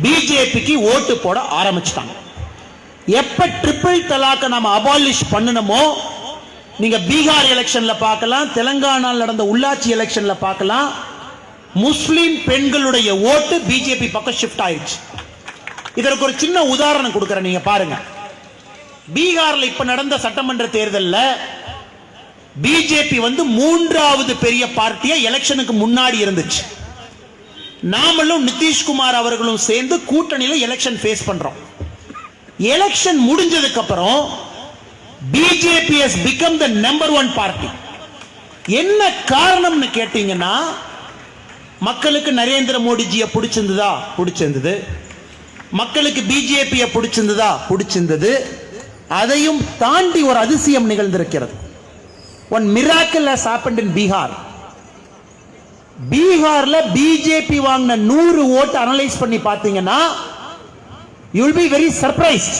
பிஜேபிக்கு ஓட்டு போட ஆரம்பிச்சிட்டாங்க. எப்ப ட்ரிபிள் தலாக்க நாம அபாலிஷ் பண்ணணுமோ, நீங்க பீகார் எலெக்ஷன்ல பார்க்கலாம், தெலங்கானால நடந்த உள்ளாட்சி எலெக்ஷன்ல பார்க்கலாம், முஸ்லீம் பெண்களுடைய ஓட்டு பிஜேபி பக்கம் ஷிஃப்ட் ஆயிடுச்சு. இதற்கு ஒரு சின்ன உதாரணம் கொடுக்கிறேன், நீங்க பாருங்க. பீகார்ல இப்ப நடந்த சட்டமன்ற தேர்தலில் பிஜேபி வந்து 3வது பெரிய பார்ட்டியா எலெக்ஷனுக்கு முன்னாடி இருந்துச்சு. நாமளும் நிதிஷ்குமார் அவர்களும் சேர்ந்து கூட்டணியில எலெக்ஷன் ஃபேஸ் பண்றோம். எலெக்ஷன் முடிஞ்சதுக்கு அப்புறம் BJP has become the number 1 party. என்ன காரணம்னு கேட்டீங்கன்னா, மக்களுக்கு நரேந்திர மோடிஜியை பிடிச்சிருந்ததா? பிடிச்சிருந்தது. மக்களுக்கு பிஜேபியை பிடிச்சிருந்ததா? பிடிச்சிருந்தது. அதையும் தாண்டி ஒரு அதிசயம் நிகழ்ந்திருக்கிறது. one miracle has happened in Bihar. பீகார்ல பிஜேபி வாங்கின 100 ஓட்டு அனலைஸ் பண்ணி பாத்தீங்கன்னா you will be very surprised.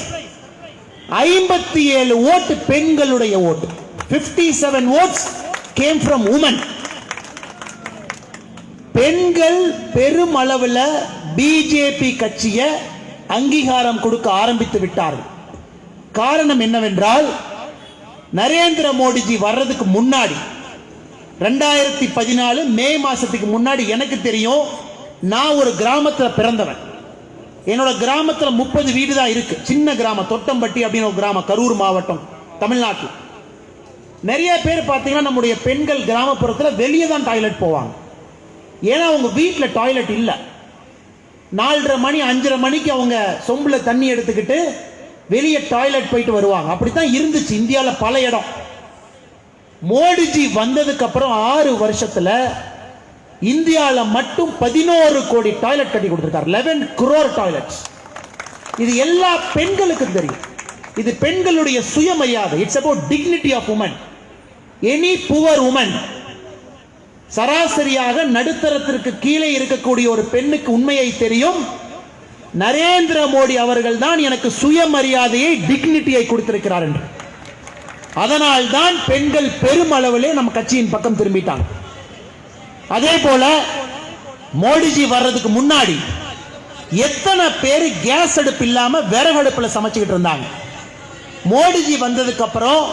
57 ஓட்டு பெண்களுடைய ஓட்டு. 57 votes came from women. பெண்கள் பெரும் அளவில் பிஜேபி கட்சியை அங்கீகாரம் கொடுக்க ஆரம்பித்து விட்டார்கள். காரணம் என்னவென்றால் நரேந்திர மோடிஜி வர்றதுக்கு முன்னாடி 2014 மே மாசத்துக்கு முன்னாடி எனக்கு தெரியும், நான் ஒரு கிராமத்தில் பிறந்தவன். என்னோட கிராமத்தில் 30 வீடு தான் இருக்கு. சின்ன கிராமம், தொட்டம்பட்டி அப்படின்னு ஒரு கிராமம், கரூர் மாவட்டம், தமிழ்நாட்டில். நிறைய பேர் பார்த்தீங்கன்னா நம்முடைய பெண்கள் கிராமப்புறத்தில் வெளியே தான் டாய்லெட் போவாங்க. ஏன்னா அவங்க வீட்டில் டாய்லெட் இல்லை. 4:30 மணி 5:30 மணிக்கு அவங்க சொம்புல தண்ணி எடுத்துக்கிட்டு வெளியே டாய்லெட் போயிட்டு வருவாங்க. அப்படித்தான் இருந்துச்சு இந்தியாவில் பல இடம். மோடிஜி வந்ததுக்கு அப்புறம் 6 வருஷத்துல இந்தியாவில் மட்டும் 11 கோடி டாய்லெட் கட்டி கொடுத்திருக்கார். 11 crore டாய்லெட்ஸ். இது எல்லா பெண்களுக்கும் தெரியும். இது பெண்களுடைய சுயமரியாதை. It's about dignity of women. Any poor woman, சராசரியாக நடுத்தரத்திற்கு கீழே இருக்கக்கூடிய ஒரு பெண்ணுக்கு உண்மையை தெரியும், நரேந்திர மோடி அவர்கள் தான் எனக்கு சுயமரியாதையை, டிக்னிட்டியை கொடுத்திருக்கிறார் என்று. அதனால் தான் பெண்கள் பெருமளவிலே நம்ம கட்சியின் பக்கம் திரும்பிட்டாங்க. அதே போல மோடிஜி வர்றதுக்கு முன்னாடி எத்தனை பேர் கேஸ் அடுப்பு இல்லாம விறகு அடுப்புல சமைச்சுக்கிட்டு இருந்தாங்க. மோடிஜி வந்ததுக்கு அப்புறம்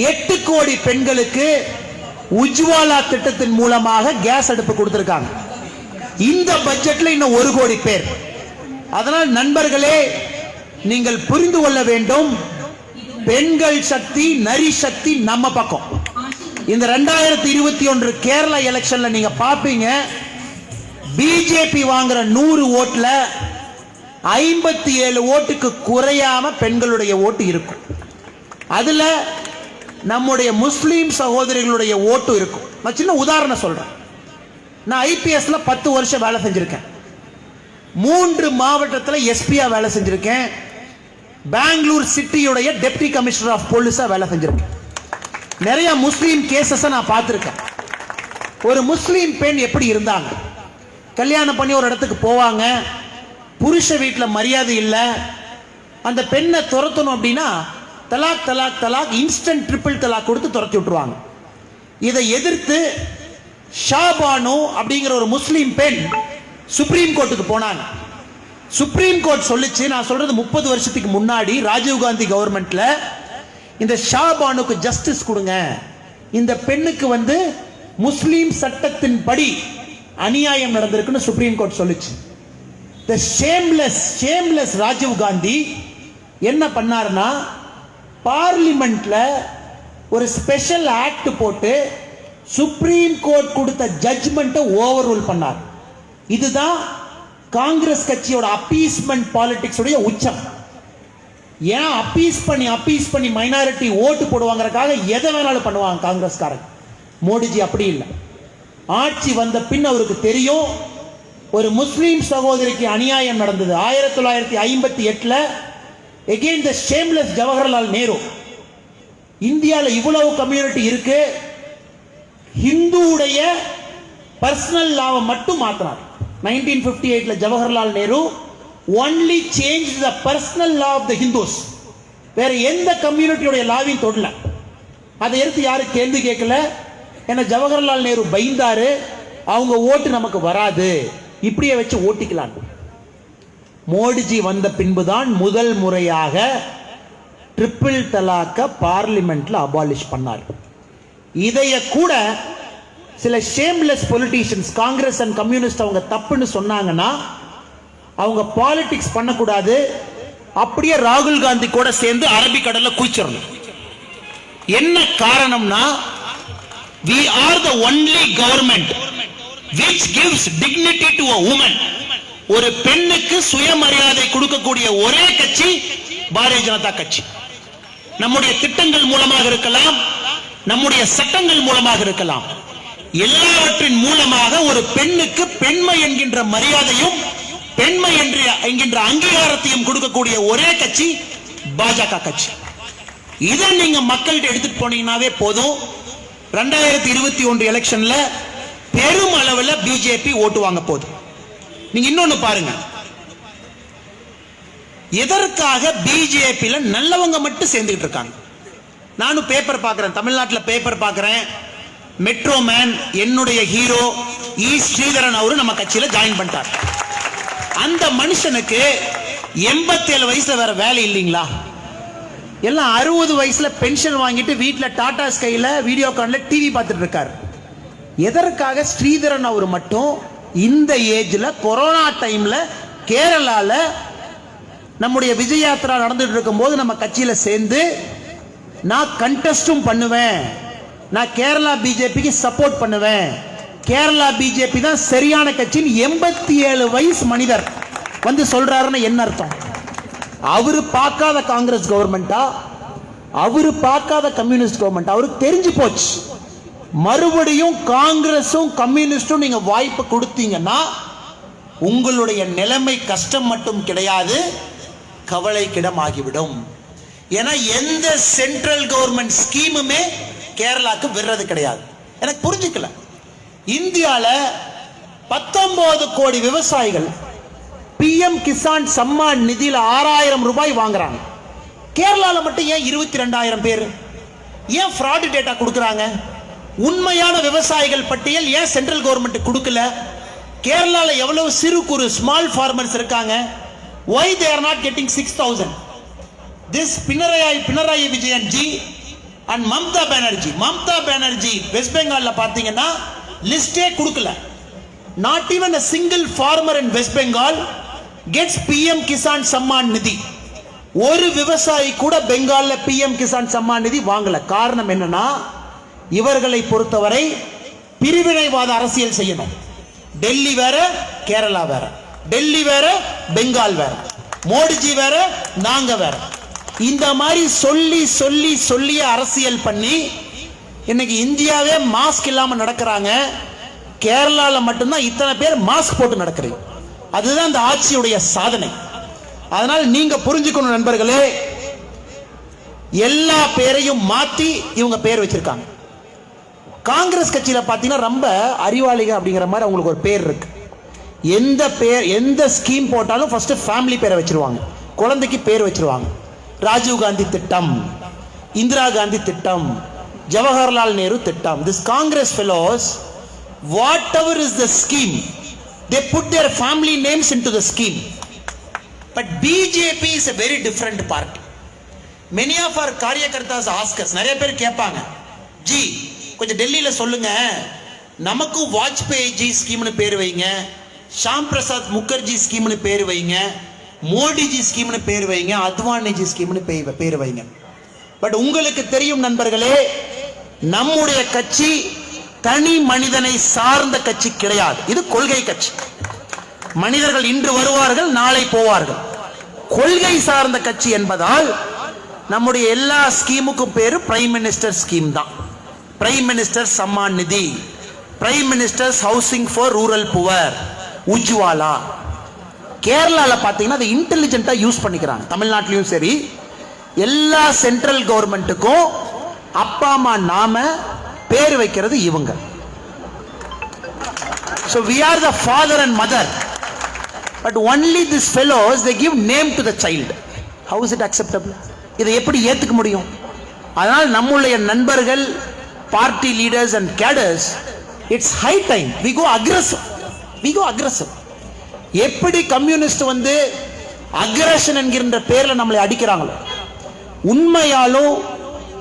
8 கோடி பெண்களுக்கு உஜ்வாலா திட்டத்தின் மூலமாக கேஸ் அடுப்பு கொடுத்திருக்காங்க. இந்த பட்ஜெட்ல இன்னும் 1 கோடி பேர். அதனால் நண்பர்களே, நீங்கள் புரிந்து கொள்ள வேண்டும், பெண்கள் சக்தி, நரி சக்தி நம்ம பக்கம். இந்த 2021 கேரளா எலெக்ஷன்ல நீங்க பாப்பீங்க, பிஜேபி வாங்குற 100 ஓட்டுல 57 ஓட்டுக்கு குறையாம பெண்களுடைய ஓட்டு இருக்கும். அதுல நம்முடைய முஸ்லீம் சகோதரிகளுடைய ஓட்டு இருக்கும். நான் சின்ன உதாரணம் சொல்றேன். நான் ஐபிஎஸ்ல 10 வருஷம் வேலை செஞ்சிருக்கேன். 3 மாவட்டத்தில் எஸ்பியா வேலை செஞ்சிருக்கேன். பெங்களூர் சிட்டியுடைய டெப்டி கமிஷனர் ஆஃப் போலீஸா வேலை செஞ்சிருக்கேன். நிறைய முஸ்லீம் கேசஸ் நான் பார்த்திருக்கேன். ஒரு முஸ்லீம் பெண் எப்படி இருந்தாங்க, கல்யாணம் பண்ணி ஒரு இடத்துக்கு போவாங்க, புருஷ வீட்டில் மரியாதை இல்லை, அந்த பெண்ணை துரத்தணும் அப்படின்னா தலாக் தலாக் தலாக், இன்ஸ்டன்ட் ட்ரிபிள் தலாக் கொடுத்து துரத்தி விட்டுருவாங்க. இதை எதிர்த்து ஷாபானு அப்படிங்கிற ஒரு முஸ்லீம் பெண் சுப்ரீம் கோர்ட்டுக்கு போனாங்க. சுப்ரீம் கோர்ட் சொல்லிச்சு, நான் சொல்றது 30 வருஷத்துக்கு முன்னாடி ராஜீவ்காந்தி கவர்மெண்ட்ல, இந்த ஷாபானுக்கு ஜஸ்டிஸ் கொடுங்க, இந்த பெண்ணுக்கு முஸ்லீம் சட்டத்தின் படி அநியாயம் நடந்திருக்குன்னு சுப்ரீம் கோர்ட் சொல்லிச்சு. தி ஷேம்லெஸ் ராஜீவ் காந்தி என்ன பண்ணாருன்னா, பார்லிமெண்ட்ல ஒரு ஸ்பெஷல் ஆக்ட் போட்டு சுப்ரீம் கோர்ட் கொடுத்த ஜட்ஜ்மெண்ட்டை ஓவர் ரூல் பண்ணார். இதுதான் காங்கிரஸ் கட்சியோட அப்பீஸ்மெண்ட் பாலிடிக்ஸ் உடைய உச்சம். ஏன் அப்பீஸ் பண்ணி மைனாரிட்டி ஓட்டு போடுவாங்கறதுக்காக எதை வேணாலும் பண்ணுவாங்க காங்கிரஸ்காரங்க. மோடிஜி அப்படி இல்லை. ஆட்சி வந்த பின் அவருக்கு தெரியும், ஒரு முஸ்லீம் சகோதரிக்கு அநியாயம் நடந்தது. 1958ல எகெயின் தி ஷேம்லெஸ் ஜவஹர்லால் நேரு. இந்தியாவில் இவ்வளவு கம்யூனிட்டி இருக்கு, ஹிந்துவுடைய பர்சனல் லாவை மட்டும் மாத்தினார். 1958ல Jawaharlal Nehru only changed the personal law of the Hindus. வேற எந்த கம்யூனிட்டியோட லாவையும் தொடல. அதை எடுத்து யாரும் கேள்வி கேட்கல. ஏன்னா ஜவஹர்லால் நேரு பயந்தாரு, அவங்க ஓட்டு நமக்கு வராது, இப்படியே வச்சு ஓட்டிக்கலாம். மோடிஜி வந்த பின்புதான் முதல் முறையாக ட்ரிபிள் தலாக்க பார்லிமெண்ட்ல அபாலிஷ் பண்ணார். இதைய கூட சில shameless politicians, Congress and communist, அவங்க தப்புன்னு சொன்னாங்கன்னா அவங்க பாலிடிக்ஸ் பண்ணக்கூடாது, அப்படியே ராகுல் காந்தி கூட சேர்ந்து அரபிக்கடல்ல குளிச்சிடணும். என்ன காரணம்னா, we are the only government which gives dignity to a woman. ஒரு பெண்ணுக்கு சுயமரியாதை கொடுக்கக்கூடிய ஒரே கட்சி பாரதிய ஜனதா கட்சி. நம்முடைய திட்டங்கள் மூலமாக இருக்கலாம், நம்முடைய சட்டங்கள் மூலமாக இருக்கலாம், எல்லாவற்றின் மூலமாக ஒரு பெண்ணுக்கு பெண்மை என்கின்ற மரியாதையும் பெண்மை என்கின்ற அங்கீகாரத்தையும் கொடுக்கக்கூடிய ஒரே கட்சி பாஜக கட்சி. இதை நீங்க மக்கள்கிட்ட எடுத்துட்டு போனீங்கன்னாவே போதும், 2021 எலெக்ஷன்ல பெரும் அளவுல பிஜேபி ஓட்டு வாங்க போகுது. நீங்க இன்னொன்னு பாருங்க, எதற்காக பிஜேபியில நல்லவங்க மட்டும் சேர்ந்துட்டு இருக்காங்க. நானும் பேப்பர் பார்க்கிறேன், தமிழ்நாட்டில் பேப்பர் பார்க்கிறேன். மெட்ரோ மேன் என்னுடைய ஹீரோ ஸ்ரீதரன் அவரு நம்ம கட்சியில ஜாயின் பண்ணிட்டார். அந்த மனுஷனுக்கு 87 வயசுல வேற வேலை இல்லைங்களா? எல்லாம் 60 வயசுல பென்ஷன் வாங்கிட்டு வீட்டுல டாடா ஸ்கைல வீடியோ கான்ல டிவி பார்த்துட்டு இருக்காரு. எதற்காக ஸ்ரீதரன் அவர் மட்டும் இந்த ஏஜ்ல கொரோனா டைம்ல கேரளால நம்முடைய விஜய் யாத்ரா நடந்துட்டு இருக்கும் போது நம்ம கட்சியில சேர்ந்து நான் கண்டெஸ்டும் பண்ணுவேன், நான் கேரளா பிஜேபிக்கு சப்போர்ட் பண்ணுவேன், கேரளா பிஜேபி தான் சரியான கட்சின்னு 87 வயசு மனிதர் வந்து சொல்றாருன்னு என்ன அர்த்தம்? அவரு பார்க்காத காங்கிரஸ் கவர்மெண்டா, அவரு பார்க்காத கம்யூனிஸ்ட் கவர்மெண்ட் அவருக்கு தெரிஞ்சு போச்சு. மறுபடியும் காங்கிரஸும் கம்யூனிஸ்டும் நீங்க வாய்ப்பு கொடுத்தீங்கன்னா உங்களுடைய நிலைமை கஷ்டம் மட்டும் கிடையாது, கவலைக்கிடம் ஆகிவிடும். ஏன்னா எந்த சென்ட்ரல் கவர்மெண்ட் ஸ்கீமுமே கேரளாக்கு விடுறது கிடையாது. எனக்கு புரிஞ்சுக்கல, இந்தியால 19 கோடி விவசாயிகள் PM கிசான் சம்மான் நிதியில 6000 ரூபாய் வாங்குறாங்க. கேரளால மட்டும் ஏன் 22,000 பேர்? ஏன் ஃப்ராட் டேட்டா கொடுக்கறாங்க? உண்மையான விவசாயிகள் பட்டியல் ஏன் சென்ட்ரல் கவர்மெண்ட் கொடுக்கல? கேரளால எவ்வளவு சிறு குறு ஸ்மால் ஃபார்மர்ஸ் இருக்காங்க? why they are not getting 6,000? this Pinarayi Vijayan ji and Mamta Banerjee West பெங்கால்ல பாத்தீங்கன்னா லிஸ்டே கொடுக்கல. not even a single farmer in West Bengal gets PM Kisan Samman நிதி. ஒரு விவசாயி கூட பெங்கால்ல PM கிசான் சம்மான் நிதி வாங்கல. காரணம் என்னன்னா, இவர்களை பொறுத்தவரை பிரிவினைவாத அரசியல் செய்யணும். டெல்லி வேற, கேரளா வேற, டெல்லி வேற, பெங்கால் வேற, மோடிஜி வேற, நாங்க வேற. இந்த மாதிரி சொல்லி சொல்லி சொல்லி அரசியல் பண்ணி இன்னைக்கு இந்தியாவே மாஸ்க் இல்லாம நடக்கிறாங்க. கேரளால மட்டும்தான் இத்தனை பேர் மாஸ்க் போட்டு நடக்கிறீங்க. அதுதான் இந்த ஆட்சியுடைய சாதனை. அதனால் நீங்க புரிஞ்சுக்கணும் நண்பர்களே, எல்லா பேரையும் மாத்தி இவங்க பேர் வச்சிருக்காங்க. காங்கிரஸ் கட்சியில பாத்தீங்கன்னா ரொம்ப அறிவாளிகள் அப்படிங்கிற மாதிரி அவங்களுக்கு ஒரு பேர் இருக்கு. எந்த ஸ்கீம் போட்டாலும் ஃபர்ஸ்ட் ஃபேமிலி பேரை வச்சிருவாங்க, குழந்தைக்கு பேர் வச்சிருவாங்க. ராஜீவ் காந்தி திட்டம், இந்திரா காந்தி திட்டம், ஜவஹர்லால் நேரு திட்டம். This Congress fellows, whatever is the scheme, they put their family names into the scheme. But BJP is a very different party. Many of our karyakartas ask us, நிறைய பேர் கேட்பாங்க, ஜி கொஞ்சம் டெல்லியில சொல்லுங்க, நமக்கு வாஜ்பேயி ஜி ஸ்கீம்னு பேர் வைங்க, ஷாம் பிரசாத் முகர்ஜி ஸ்கீம்னு பேர் வைங்க, மோடிஜி ஸ்கீம்னு பேர் வைங்க, அத்வானிஜி ஸ்கீம்னு பேர் வைங்க. பட் உங்களுக்கு தெரியும் நண்பர்களே, நம்முடைய கட்சி தனி மனிதனை சார்ந்த கட்சி கிடையாது. இது கொள்கை கட்சி. மனிதர்கள் இன்று வருவார்கள், நாளை போவார்கள். கொள்கை சார்ந்த கட்சி என்பதால் நம்முடைய எல்லா ஸ்கீமுக்கும் பேரு பிரைம் மினிஸ்டர் ஸ்கீம் தான். பிரைம் மினிஸ்டர் சம்மான் நிதி, prime minister housing for rural poor, Ujjwala. கேரளால பாத்தீங்கன்னா அதை இன்டெலிஜென்ட்டா யூஸ் பண்ணிக்கிறாங்க. தமிழ்நாட்டிலையும் சரி, எல்லா சென்ட்ரல் கவர்மெண்ட்டுக்கும் அப்பா அம்மா நாம பேர் வைக்கிறது இவங்க. So we are the father and mother, but only these fellows they give name to the child. How is it acceptable? இதை எப்படி ஏத்துக்க முடியும்? அதனால் நம்முடைய நண்பர்கள், party leaders and cadres, it's high time we go aggressive. எப்படி communist வந்து aggression என்கின்ற பேர்ல நம்மளை அடிக்கிறாங்களோ, உண்மையாலும்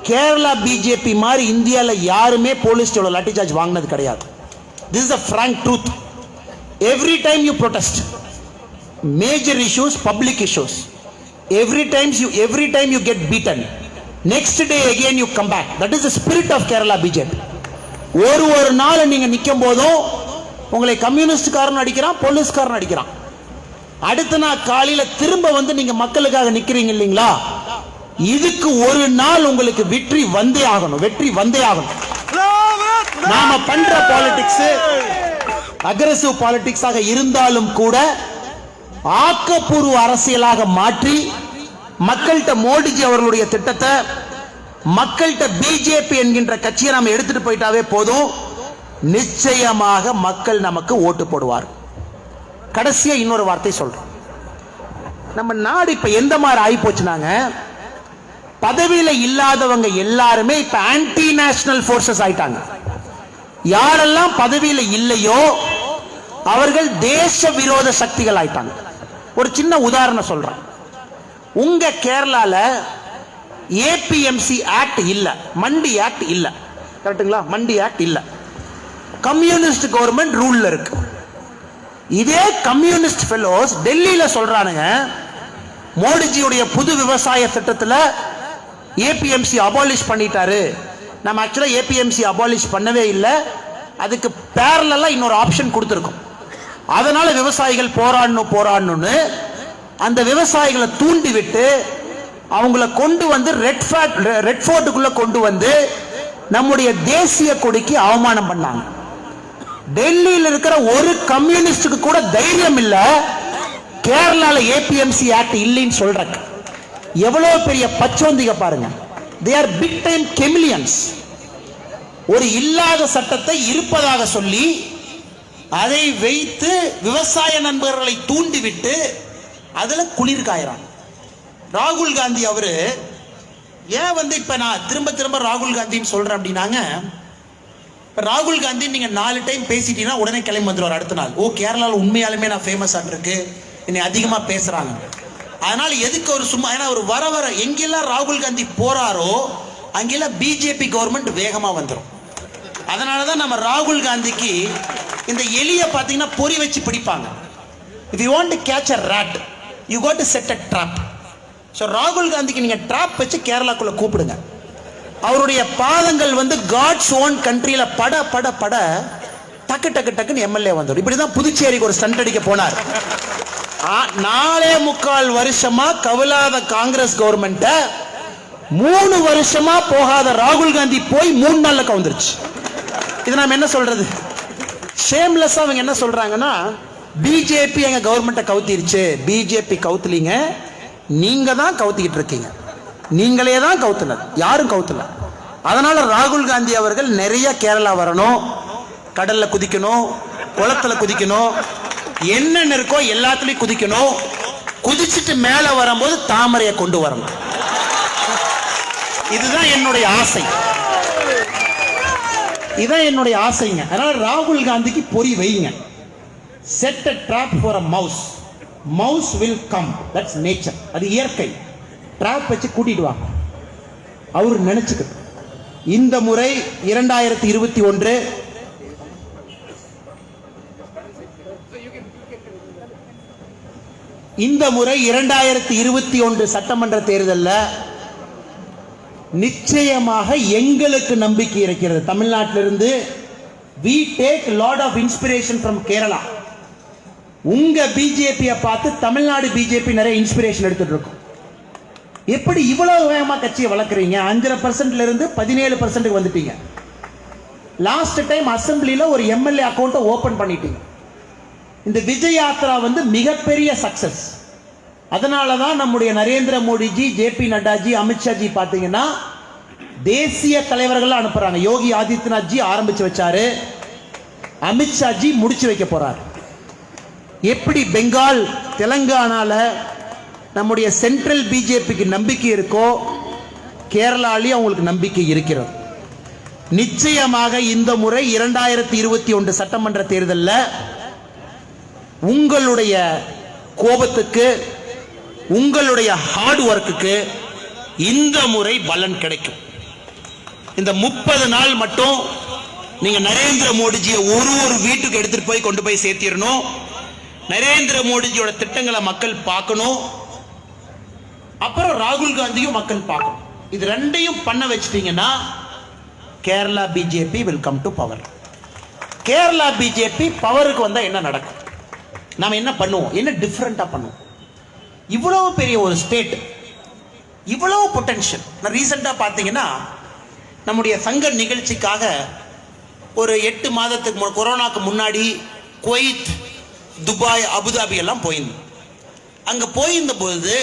கேரளா பிஜேபி மாதிரி இந்தியால யாருமே போலீஸ் லாட்டி சார்ஜ் வாங்கினது கிடையாது. This is a frank truth. Every time you protest, major issues, public issues, every time you get beaten, next day again you come back. That is the spirit of Kerala BJP. ஒரு நாள் நீங்க நிக்கும் போதும் உங்களை கம்யூனிஸ்ட்காரன் அடிக்கிறான், போலீஸ்காரன் அடிக்கிறான். அடுத்த நாள் காலையில திரும்ப வந்து நீங்க மக்களுக்காக நிக்கிறீங்க இல்லீங்களா, இதுக்கு ஒரு நாள் உங்களுக்கு வெற்றி வந்தே ஆகணும். நாம பண்ற பாலிடிக்ஸ் அக்ரெசிவ் பாலிடிக்ஸாக இருந்தாலும் கூட ஆக்கப்பூர்வ அரசியலாக மாற்றி மக்கள்கிட்ட மோடிஜி அவர்களுடைய திட்டத்தை மக்கள்கிட்ட பிஜேபி என்கின்ற கட்சியை நாம எடுத்துட்டு போயிட்டாவே போதும், நிச்சயமாக மக்கள் நமக்கு ஓட்டு போடுவார். கடைசியா இன்னொரு வார்த்தை சொல்றோம். நம்ம நாடு இப்ப எந்த மாதிரி ஆகி போச்சுனாங்க, பதவியில இல்லாதவங்க எல்லாருமே இப்ப ஆன்டி நேஷனல் போர்சஸ் ஆயிட்டாங்க. யாரெல்லாம் பதவியில இல்லையோ அவர்கள் தேச விரோத சக்திகள் ஆயிட்டாங்க. ஒரு சின்ன உதாரணம் சொல்றேன். உங்க கேரளால ஏபிஎம்சி ஆக்ட் இல்ல, மண்டி ஆக்ட் இல்ல, கரெக்ட்டுங்களா? மண்டி ஆக்ட் இல்ல, கம்யூனிஸ்ட் கவர்மெண்ட் ரூல்ல இருக்கு. இதே கம்யூனிஸ்ட் ஃபெலோஸ் டெல்லியில சொல்றானுங்க, மோடிஜியுடைய புது விவசாய திட்டத்தில் ஏபிஎம்சி அபாலிஷ் பண்ணிட்டாரு. நம்ம ஆக்சுவலா ஏபிஎம்சி அபாலிஷ் பண்ணவே இல்லை, அதுக்கு பேரலா இன்னொரு ஆப்ஷன் கொடுத்துருக்கோம். அதனால விவசாயிகள் போராடணும்னு அந்த விவசாயிகளை தூண்டி விட்டு அவங்கள கொண்டு வந்து ரெட் ஃபோர்ட்டுக்குள்ள கொண்டு வந்து நம்முடைய தேசிய கொடிக்கு அவமானம் பண்ணாங்க. டெல்லியில் இருக்கிற ஒரு கம்யூனிஸ்டுக்கு கூட தைரியம் இல்ல கேரளால ஏபிஎம்சி ஆக்ட் இல்லைன்னு சொல்றக்கு. எவ்வளவு பெரிய பச்சோந்திக பாருங்க. they are big time chameleons. ஒரு இல்லாத சட்டத்தை இருப்பதாக சொல்லி அதை வைத்து விவசாய நண்பர்களை தூண்டிவிட்டு அதுல குளிர் காயறான். ராகுல் காந்தி அவரு ஏன் இப்ப நான் திரும்ப ராகுல் காந்தின்னு சொல்றேன் அப்படின்னாங்க, இப்ப ராகுல் காந்தி நீங்க 4 டைம் பேசிட்டீங்கன்னா உடனே கிளம்பி வந்துருவார் அடுத்த நாள். ஓ, கேரளால உண்மையாலுமே நான் ஃபேமஸ் ஆகிருக்கு, என்னை அதிகமா பேசுறாங்க. அதனால எதுக்கு ஒரு சும்மா, ஏன்னா ஒரு வர எங்கெல்லாம் ராகுல் காந்தி போறாரோ அங்கெல்லாம் பிஜேபி கவர்மெண்ட் வேகமா வந்துடும். அதனாலதான் நம்ம ராகுல் காந்திக்கு இந்த எலிய பாத்தீங்கன்னா பொறி வச்சு பிடிப்பாங்க. If you want to catch a rat you got to set a trap. So ராகுல் காந்திக்கு நீங்க ட்ராப் வச்சு கேரளாக்குள்ள கூப்பிடுங்க. அவருடைய பாதங்கள் காட்ஸ் ஓன் கண்ட்ரியில பட பட பட டக்கு டக்கு டக்குன்னு எம்எல்ஏ வந்துடும். இப்படிதான் புதுச்சேரிக்கு ஒரு ஸ்டண்ட் அடிக்க போனார். 4.25 வருஷமா கவிழாத காங்கிரஸ் கவர்மெண்ட் 3 வருஷமா போகாத ராகுல் காந்தி போய் 3 நாள்ல கவுந்துருச்சு. இது நாம என்ன சொல்றது? ஷேம்லெஸ்ஸா அவங்க என்ன சொல்றாங்கன்னா, பிஜேபி எங்க கவர்மெண்ட்டை கவுத்திருச்சு. பிஜேபி கவுத்துலீங்க, நீங்க தான் கவுத்திக்கிட்டு இருக்கீங்க. நீங்களே தான் கவுத்துல, யாரும் கவுத்துல. அதனால ராகுல் காந்தி அவர்கள் நிறைய கேரளா வரணும், கடல்ல குதிக்கணும், குளத்துல குதிக்கணும், என்னென்ன இருக்கோ எல்லாத்துலயும் குதிக்கணும். குதிச்சுட்டு மேல வரும்போது தாமரையை கொண்டு வரணும். இதுதான் என்னுடைய ஆசை, இதான் என்னுடைய ஆசைங்க. அதனால ராகுல் காந்திக்கு பொறி வைங்க. Set a trap for a mouse. Mouse will come. That's nature. அது இயற்கை. ட்ராப் வச்சு கூட்டிட்டு வாங்க. அவர் நினைச்சுக்கிட்டு இந்த முறை 2021 இந்த முறை 2021 சட்டமன்ற தேர்தலில் நிச்சயமாக எங்களுக்கு நம்பிக்கை இருக்கிறது. தமிழ்நாட்டிலிருந்து we take lot of inspiration from Kerala. உங்க பிஜேபியை பார்த்து தமிழ்நாடு பிஜேபி நிறைய இன்ஸ்பிரேஷன் எடுத்துட்டு இருக்கும். எப்படி இவ்வளவு வேகமா கட்சியை வளர்க்குறீங்க? 5% இருந்து 17% வந்துட்டீங்க. லாஸ்ட் டைம் அசம்பிளில ஒரு எம்எல்ஏ அக்கௌண்ட்டை ஓபன் பண்ணிட்டீங்க. இந்த விஜய் யாத்ரா மிகப்பெரிய சக்சஸ். அதனாலதான் நம்முடைய நரேந்திர மோடிஜி, ஜேபி நட்டாஜி, அமித்ஷாஜி பாத்தீங்கன்னா தேசிய தலைவர்கள் அனுப்புறாங்க. யோகி ஆதித்யநாத் ஜி ஆரம்பிச்சு வச்சாரு, அமித்ஷாஜி முடிச்சு வைக்க போறாரு. எப்படி பெங்கால், தெலங்கானால நம்முடைய சென்ட்ரல் பிஜேபிக்கு நம்பிக்கை இருக்கோ, கேரளாலையும் அவங்களுக்கு நம்பிக்கை இருக்கிறது. நிச்சயமாக இந்த முறை 2021 சட்டமன்ற தேர்தலில் உங்களுடைய கோபத்துக்கு, உங்களுடைய ஹார்ட் ஒர்க்குக்கு இந்த முறை பலன் கிடைக்கும். இந்த 30 நாள் மட்டும் நீங்க நரேந்திர மோடிஜியை ஒரு வீட்டுக்கு எடுத்துட்டு போய் கொண்டு போய் சேர்த்திடணும். நரேந்திர மோடிஜியோட திட்டங்களை மக்கள் பார்க்கணும். அப்புறம் ராகுல் காந்தியும் மக்கள் பார்க்கணும். இது ரெண்டையும் பண்ண வச்சிட்டீங்கன்னா Kerala BJP will come to power. Kerala BJP பவருக்கு வந்தா என்ன நடக்கும்? நாம என்ன பண்ணுவோம்? என்ன டிஃபரெண்டா பண்ணுவோம்? இவ்வளவு பெரிய ஒரு ஸ்டேட், இவ்வளவு பொட்டன்ஷியல். நான் ரீசெண்டா பார்த்தீங்கன்னா நம்முடைய சங்க நிகழ்ச்சிக்காக ஒரு 8 மாதத்துக்கு கொரோனாக்கு முன்னாடி குவைத், துபாய், அபுதாபி எல்லாம் போயிருந்தோம். அங்க போயிருந்த பொழுது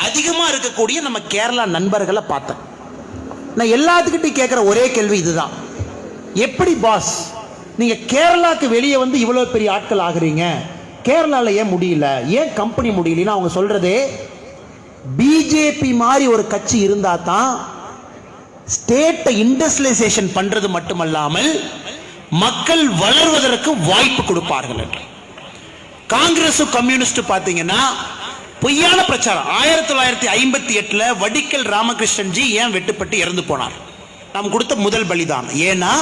அதிகமா இருக்கக்கூடிய நம்ம கேரளா நண்பர்களை பார்த்தேன். நான் எல்லாத்துக்கிட்டையும் கேட்குற ஒரே கேள்வி இதுதான், எப்படி பாஸ் நீங்க கேரளாக்கு வெளியே வந்து இவ்வளவு பெரிய ஆட்கள் ஆகுறீங்க, கேரளால ஏன் முடியல, ஏன் கம்பெனி முடியலன்னு அவங்க சொல்றதே, பிஜேபி மாதிரி ஒரு கட்சி இருந்தா தான் ஸ்டேட்டை இண்டஸ்ட்ரியலைசேஷன் பண்றது மட்டுமல்லாமல் மக்கள் வளர்வதற்கு வாய்ப்பு கொடுப்பார்கள் என்று. காங்கிரஸ் கம்யூனிஸ்ட் பாத்தீங்கன்னா பொய்யான பிரச்சாரம். 1958 வடிக்கல் ராமகிருஷ்ணன் ஜி ஏன் வெட்டுப்பட்டு இறந்து போனார்? நாம் கொடுத்த முதல் பலிதான். ஏன்னா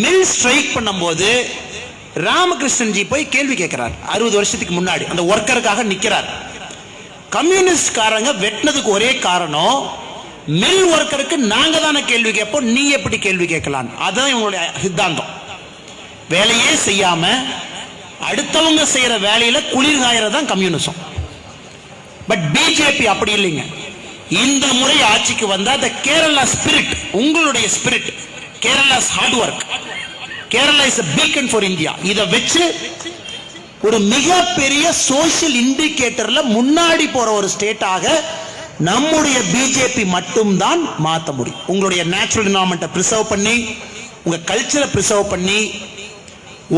மில் ஸ்ட்ரைக் பண்ணும்போது ராமகிருஷ்ணன் ஜி போய் கேள்வி கேட்கிறார். 60 வருஷத்துக்கு முன்னாடி அந்த ஒர்க்கருக்காக நிக்கிறார். கம்யூனிஸ்ட் காரங்க வெட்டினதுக்கு ஒரே காரணம், மில் ஒர்க்கருக்கு நாங்க தானே கேள்வி கேட்போம், நீ எப்படி கேள்வி கேட்கலாம். அதான் இவங்களுடைய சித்தாந்தம். வேலையே செய்யாம அடுத்தவங்க செய்யற வேலையில குளிர் காயறதான் கம்யூனிசம். பட் பிஜேபி அப்படி இல்லைங்க. இந்த முறை ஆட்சிக்கு வந்தா the கேரளா ஸ்பிரிட், உங்களுடைய spirit, Kerala's hard work, Kerala is a beacon for India, இதை வச்சு ஒரு மிகப்பெரிய சோசியல் இண்டிகேட்டர்ல முன்னாடி போற ஒரு ஸ்டேட்டாக நம்முடைய பிஜேபி மட்டும்தான் மாற்ற முடியும். உங்களுடைய நேச்சுரல் என்வரன்மெண்ட்டை பிரிசர்வ் பண்ணி, உங்க கல்ச்சரை பிரிசர்வ் பண்ணி,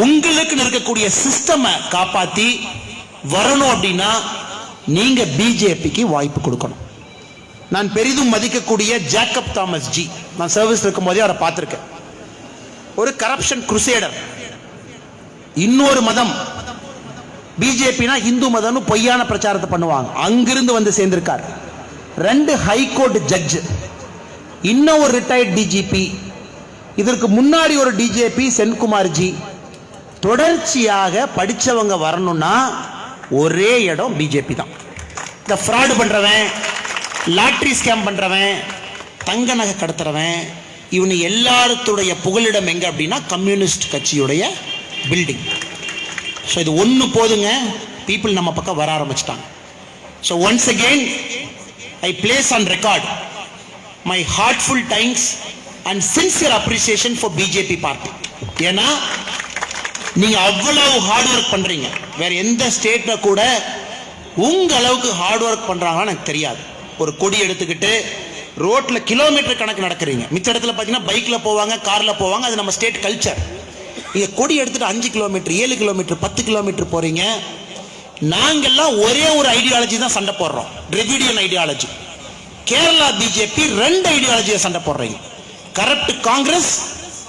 உங்களுக்கு இருக்கக்கூடிய சிஸ்டமை காப்பாத்தி வரணும் அப்படின்னா நீங்க பிஜேபிக்கு வாய்ப்பு கொடுக்கணும். நான் பெரிதும் மதிக்கக்கூடிய ஜேக்கப் தாமஸ் ஜி, நான் சர்வீஸ் இருக்கும் போதே அவரை பார்த்திருக்கேன். ஒரு கரப்ஷன் குருசேடர். இன்னொரு மதம் பிஜேபினா இந்து மதம்னு பொய்யான பிரச்சாரத்தை பண்ணுவாங்க. அங்கிருந்து வந்து சேர்ந்திருக்கார். 2 ஹைகோர்ட் ஜட்ஜ், இன்னும் ஒரு ரிட்டையர்ட் டிஜிபி, இதற்கு முன்னாடி ஒரு டிஜிபி சென்குமார் ஜி. தொடர்ச்சியாக படிச்சவங்க வரணும்னா ஒரே இடம் பிஜேபி தான். இந்த ஃப்ராட் பண்றவன், லாட்டரி ஸ்கேம் பண்றவன், தங்க நகை கடத்துறவன், இவனு எல்லாருடைய புகலிடம் எங்க அப்படின்னா கம்யூனிஸ்ட் கட்சியுடைய பில்டிங். ஸோ இது ஒன்று போதுங்க, பீப்புள் நம்ம பக்கம் வர ஆரம்பிச்சிட்டாங்க. So once again I place on record my heartful thanks and sincere appreciation for BJP party. ஏன்னா நீங்க அவ்வளவு ஹார்ட் ஒர்க் பண்றீங்க. வேற எந்த ஸ்டேட்ல கூட உங்க அளவுக்கு ஹார்ட் ஒர்க் பண்றாங்கன்னு எனக்கு தெரியாது. ஒரு கொடி எடுத்துக்கிட்டு ரோட்ல கிலோமீட்டர் கணக்கு நடக்கிறீங்க. மிச்ச இடத்துல பார்த்தீங்கன்னா பைக்ல போவாங்க, கார்ல போவாங்க, அது நம்ம ஸ்டேட் கல்ச்சர். நீங்க கொடி எடுத்துட்டு 5 கிலோமீட்டர், 7 கிலோமீட்டர், 10 கிலோமீட்டர் போறீங்க. நாங்கெல்லாம் ஒரே ஒரு ஐடியாலஜி தான் சண்டை போடுறோம், டிரெவிடியன் ஐடியாலஜி. கேரளா பிஜேபி 2 ஐடியாலஜியை சண்டை போடுறீங்க. Corrupt Congress,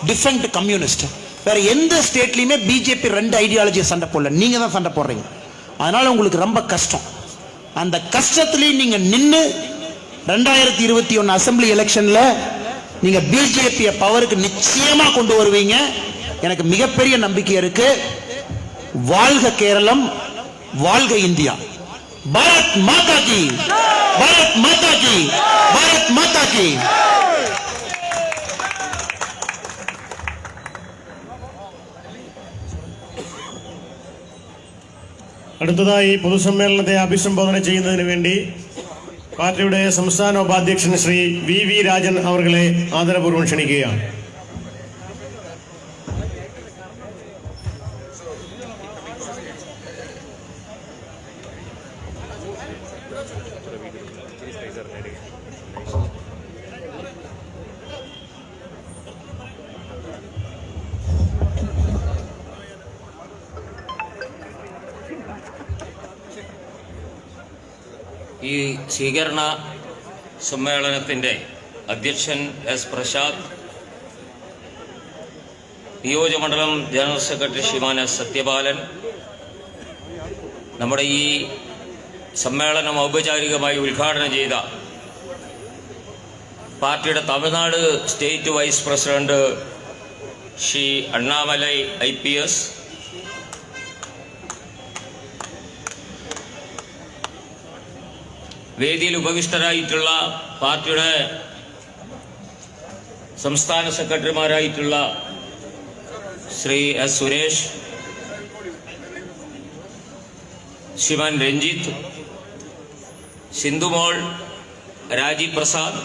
defend communist. வேற எந்த ஸ்டேட்லயுமே பிஜேபி 2 ஐடியாலஜியை சண்டை போடல, நீங்க தான் சண்டை போடுறீங்க. அதனால உங்களுக்கு ரொம்ப கஷ்டம். அந்த கஷ்டத்திலையும் நீங்க நின்று 2021 அசெம்பிளி எலெக்ஷன்ல நீங்க பிஜேபி பவருக்கு நிச்சயமா கொண்டு வருவீங்க. எனக்கு மிகப்பெரிய நம்பிக்கை இருக்கு. வாழ்க கேரளம், வாழ்க இந்தியா. பாரத் மாதா கி, பாரத் மாதா கி, பாரத் மாதா கி. അടുത്തതായി പൊതുസമ്മേളനത്തെ അഭിസംബോധന ചെയ്യുന്നതിന് വേണ്ടി പാർട്ടിയുടെ സംസ്ഥാന ഉപാധ്യക്ഷൻ ശ്രീ വി രാജൻ അവർകളെ ആദരപൂർവ്വം ക്ഷണിക്കുകയാണ്. ഈ സ്വീകരണ സമ്മേളനത്തിൻ്റെ അധ്യക്ഷൻ എസ് പ്രസാദ്, നിയോജകമണ്ഡലം general secretary Shriman S Sathyapalan, നമ്മുടെ ഈ സമ്മേളനം ഔപചാരികമായി ഉദ്ഘാടനം ചെയ്ത പാർട്ടിയുടെ Tamil Nadu state vice president Shri Annamalai IPS, വേദിയിൽ ഉപവിഷ്ടരായിട്ടുള്ള പാർട്ടിയുടെ സംസ്ഥാന സെക്രട്ടറിമാരായിട്ടുള്ള ശ്രീ S സുരേഷ്, ശ്രീമാൻ രഞ്ജിത്ത്, സിന്ധുമോൾ, രാജീവ് പ്രസാദ്,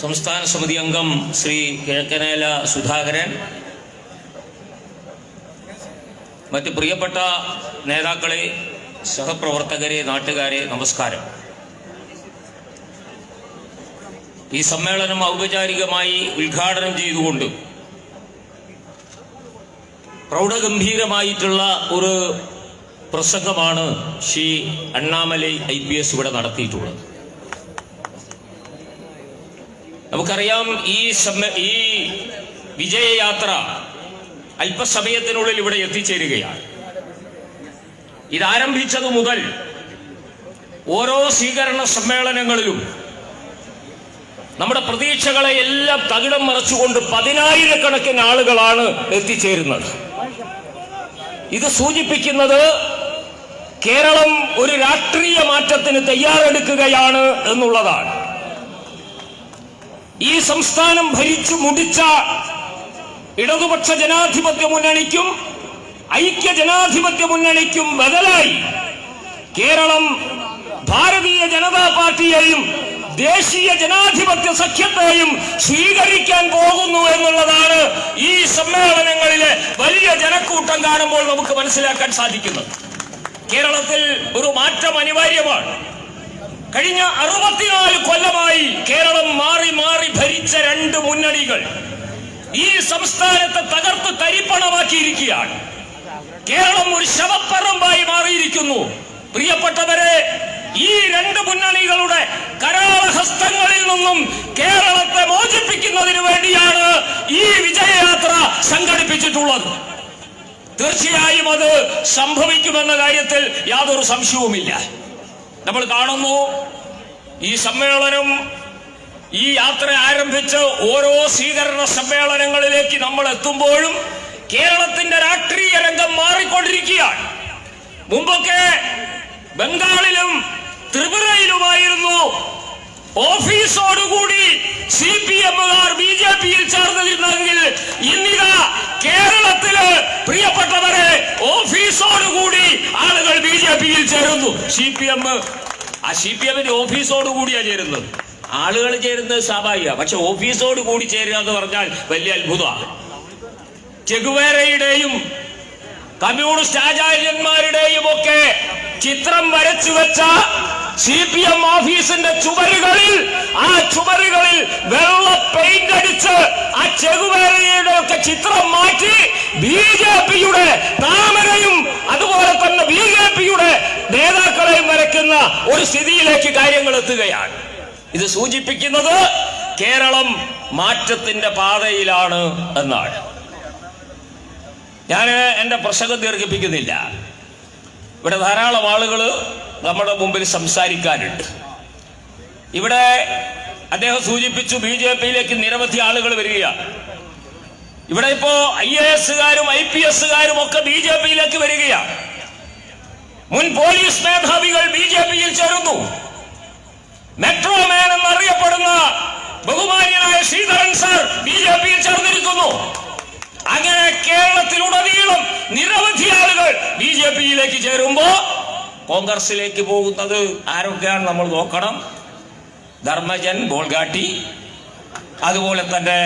സംസ്ഥാന സമിതി അംഗം ശ്രീ കിഴക്കനേല സുധാകരൻ, മറ്റ് പ്രിയപ്പെട്ട നേതാക്കളെ, സഹപ്രവർത്തകരെ, നാട്ടുകാരെ, നമസ്കാരം. ഈ സമ്മേളനം ഔപചാരികമായി ഉദ്ഘാടനം ചെയ്തുകൊണ്ട് പ്രൗഢഗംഭീരമായിട്ടുള്ള ഒരു പ്രസംഗമാണ് ശ്രീ അണ്ണാമലൈ IPS ഇവിടെ നടത്തിയിട്ടുള്ളത്. നമുക്കറിയാം ഈ വിജയയാത്ര അല്പസമയത്തിനുള്ളിൽ ഇവിടെ എത്തിച്ചേരുകയാണ്. ഇതാരംഭിച്ചതു മുതൽ ഓരോ സ്വീകരണ സമ്മേളനങ്ങളിലും നമ്മുടെ പ്രതീക്ഷകളെ എല്ലാം തകിടം മറിച്ചുകൊണ്ട് 10,000-കണക്കിന് ആളുകളാണ് എത്തിച്ചേരുന്നത്. ഇത് സൂചിപ്പിക്കുന്നത് കേരളം ഒരു രാഷ്ട്രീയ മാറ്റത്തിന് തയ്യാറെടുക്കുകയാണ് എന്നുള്ളതാണ്. ഈ സംസ്ഥാനം ഭരിച്ചു മുടിച്ച ഇടതുപക്ഷ ജനാധിപത്യ മുന്നണിക്കും ഐക്യ ജനാധിപത്യ മുന്നണിക്കും ബദലായി കേരളം ഭാരതീയ ജനതാ പാർട്ടിയെയും ദേശീയ ജനാധിപത്യ സഖ്യത്തെയും സ്വീകരിക്കാൻ പോകുന്നു എന്നുള്ളതാണ് ഈ സമ്മേളനങ്ങളിലെ വലിയ ജനക്കൂട്ടം കാണുമ്പോൾ നമുക്ക് മനസ്സിലാക്കാൻ സാധിക്കുന്നത്. കേരളത്തിൽ ഒരു മാറ്റം അനിവാര്യമാണ്. കഴിഞ്ഞ 64 കൊല്ലമായി കേരളം മാറി മാറി ഭരിച്ച 2 മുന്നണികൾ ഈ സംസ്ഥാനത്തെ തകർത്ത് തരിപ്പണമാക്കിയിരിക്കുകയാണ്. കേരളം ഒരു ശവപ്പറമ്പായി മാറിയിരിക്കുന്നു. പ്രിയപ്പെട്ടവരെ, ഈ 2 മുന്നണികളുടെ കരാളഹസ്തങ്ങളിൽ നിന്നും കേരളത്തെ മോചിപ്പിക്കുന്നതിന് വേണ്ടിയാണ് ഈ വിജയയാത്ര സംഘടിപ്പിച്ചിട്ടുള്ളത്. തീർച്ചയായും അത് സംഭവിക്കുമെന്ന കാര്യത്തിൽ യാതൊരു സംശയവുമില്ല. നമ്മൾ കാണുന്നു, ഈ സമ്മേളനം, ഈ യാത്ര ആരംഭിച്ച് ഓരോ സ്വീകരണ സമ്മേളനങ്ങളിലേക്ക് നമ്മൾ എത്തുമ്പോഴും കേരളത്തിന്റെ രാഷ്ട്രീയ രംഗം മാറിക്കൊണ്ടിരിക്കുകയാണ്. മുമ്പൊക്കെ ബംഗാളിലും ത്രിപുരയിലുമായിരുന്നു ഓഫീസോടുകൂടി CPM-കാർ BJP-യിൽ ചേർന്നിരുന്നെങ്കിൽ ഇന്നിതാ കേരളത്തില് പ്രിയപ്പെട്ടവരെ ഓഫീസോടുകൂടി ആളുകൾ BJP-യിൽ ചേരുന്നു. CPM-ന്റെ ഓഫീസോടുകൂടിയാ ചേരുന്നത്. ആളുകൾ ചേരുന്നത് സ്വാഭാവിക, പക്ഷെ ഓഫീസോട് കൂടി ചേരുക എന്ന് പറഞ്ഞാൽ വലിയ അത്ഭുതമാണ്. ചെഗുവേരയുടെയും കമ്മ്യൂണിസ്റ്റ് ആചാര്യന്മാരുടെയും ഒക്കെ ചിത്രം വരച്ചു വെച്ച CPM ഓഫീസിന്റെ ചുവരുകളിൽ വെള്ള പെയിന്റ് അടിച്ച് ആ ചെഗുവേരയുടെ ഒക്കെ ചിത്രം മാറ്റി BJP-യുടെ താമരയും അതുപോലെ തന്നെ BJP-യുടെ നേതാക്കളെയും വരയ്ക്കുന്ന ഒരു സ്ഥിതിയിലേക്ക് കാര്യങ്ങൾ എത്തുകയാണ്. ഇത് സൂചിപ്പിക്കുന്നത് കേരളം മാറ്റത്തിന്റെ പാതയിലാണ് എന്നാണ്. ഞാൻ എൻ്റെ പ്രസംഗം ദീർഘിപ്പിക്കുന്നില്ല. ഇവിടെ ധാരാളം ആളുകൾ നമ്മുടെ മുമ്പിൽ സംസാരിക്കാനുണ്ട്. ഇവിടെ അദ്ദേഹം സൂചിപ്പിച്ചു, BJP-യിലേക്ക് നിരവധി ആളുകൾ വരികയാണ്. ഇവിടെ ഇപ്പോ IAS-കാരും IPS-കാരും ഒക്കെ BJP-യിലേക്ക് വരികയാണ്. മുൻ പോലീസ് മേധാവികൾ BJP-യിൽ ചേരുന്നു. മെട്രോ മാൻ എന്നറിയപ്പെടുന്ന ബഹുമാന്യനായ ശ്രീധരൻ സാർ BJP-യിൽ ചേർന്നിരിക്കുന്നു. അങ്ങനെ കേരളത്തിലുടനീളം നിരവധി ആളുകൾ BJP-യിലേക്ക് ചേരുമ്പോ കോൺഗ്രസിലേക്ക് പോകുന്നത് ആരൊക്കെയാണ് നമ്മൾ നോക്കണം. ധർമ്മജൻ ബോൾഗാട്ടി, അതുപോലെ തന്നെ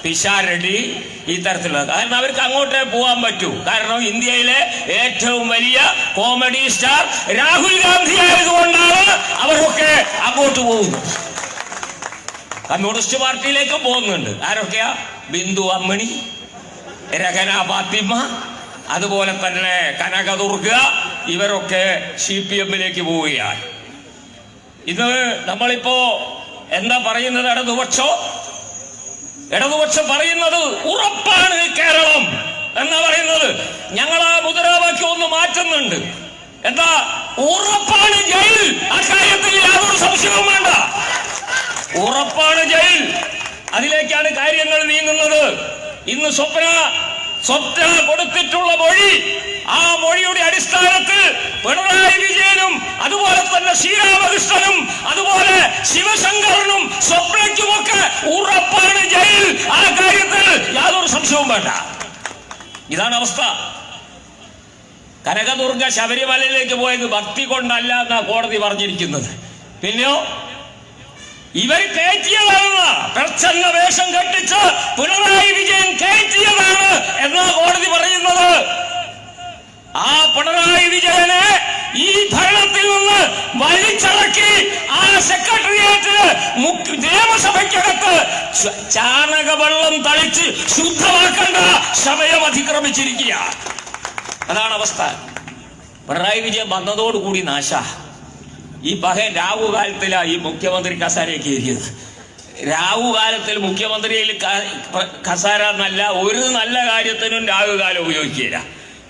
പിഷാർ റെഡ്ഡി, ഈ തരത്തിലുള്ള, കാരണം അവർക്ക് അങ്ങോട്ടേ പോകാൻ പറ്റൂ. കാരണം ഇന്ത്യയിലെ ഏറ്റവും വലിയ കോമഡി സ്റ്റാർ രാഹുൽ ഗാന്ധി ആയതുകൊണ്ടാണ് അവരൊക്കെ അങ്ങോട്ട് പോകുന്നത്. കമ്മ്യൂണിസ്റ്റ് പാർട്ടിയിലേക്ക് പോകുന്നുണ്ട്. ആരൊക്കെയാ? ബിന്ദു അമ്മണി, രഹന ഫാത്തിമ, അതുപോലെ തന്നെ കനകദുർഗ, ഇവരൊക്കെ CPM-ലേക്ക് പോവുകയാണ്. ഇത് നമ്മളിപ്പോ എന്താ പറയുന്നത്? ഇടതുപക്ഷം പറയുന്നത് ഉറപ്പാണ് കേരളം എന്നാ പറയുന്നത്. ഞങ്ങൾ ആ മുദ്രാവാക്യം ഒന്ന് മാറ്റുന്നുണ്ട്. എന്താ? ഉറപ്പാണ് ജയിൽ. ആ കാര്യത്തിൽ യാതൊരു സംശയവും വേണ്ട. ഉറപ്പാണ് ജയിൽ. അതിലേക്കാണ് കാര്യങ്ങൾ നീങ്ങുന്നത്. ഇന്ന് സ്വപ്ന കൊടുത്തിട്ടുള്ള മൊഴി, ആ മൊഴിയുടെ അടിസ്ഥാനത്തിൽ പിണറായി വിജയനും അതുപോലെ തന്നെ ശ്രീരാമകൃഷ്ണനും അതുപോലെ ശിവശങ്കരനും സ്വപ്നയ്ക്കുമൊക്കെ ഉറപ്പാണ് ജയിൽ. ആ കാര്യത്തിൽ യാതൊരു സംശയവും വേണ്ട. ഇതാണ് അവസ്ഥ. കനകദുർഗ ശബരിമലയിലേക്ക് പോയത് ഭക്തി കൊണ്ടല്ല എന്നാ കോടതി പറഞ്ഞിരിക്കുന്നത്. പിന്നെയോ ഇവർ കയറ്റിയതാണ്, പ്രച്ഛന്ന വേഷം കെട്ടിച്ച് പിണറായി വിജയൻ കയറ്റിയതാണ് എന്നാ കോടതി പറയുന്നത്. ആ പിണറായി വിജയനെ ഈ ഭരണത്തിൽ നിന്ന് വലിച്ചിറക്കി ആ സെക്രട്ടേറിയറ്റിന് നിയമസഭയ്ക്കകത്ത് ചാണകവെള്ളം തളിച്ച് ശുദ്ധമാക്കേണ്ട സമയം അതിക്രമിച്ചിരിക്കുക. അതാണ് അവസ്ഥ. പിണറായി വിജയൻ വന്നതോടുകൂടി നാശ. ഈ പകൻ രാഹുകാലത്തിലാണ് ഈ മുഖ്യമന്ത്രി കസാരയൊക്കെ എഴുതിയത്. രാഹുകാലത്തിൽ മുഖ്യമന്ത്രിയിൽ കസാര എന്നല്ല, ഒരു നല്ല കാര്യത്തിനും രാഹുകാലം ഉപയോഗിക്കില്ല.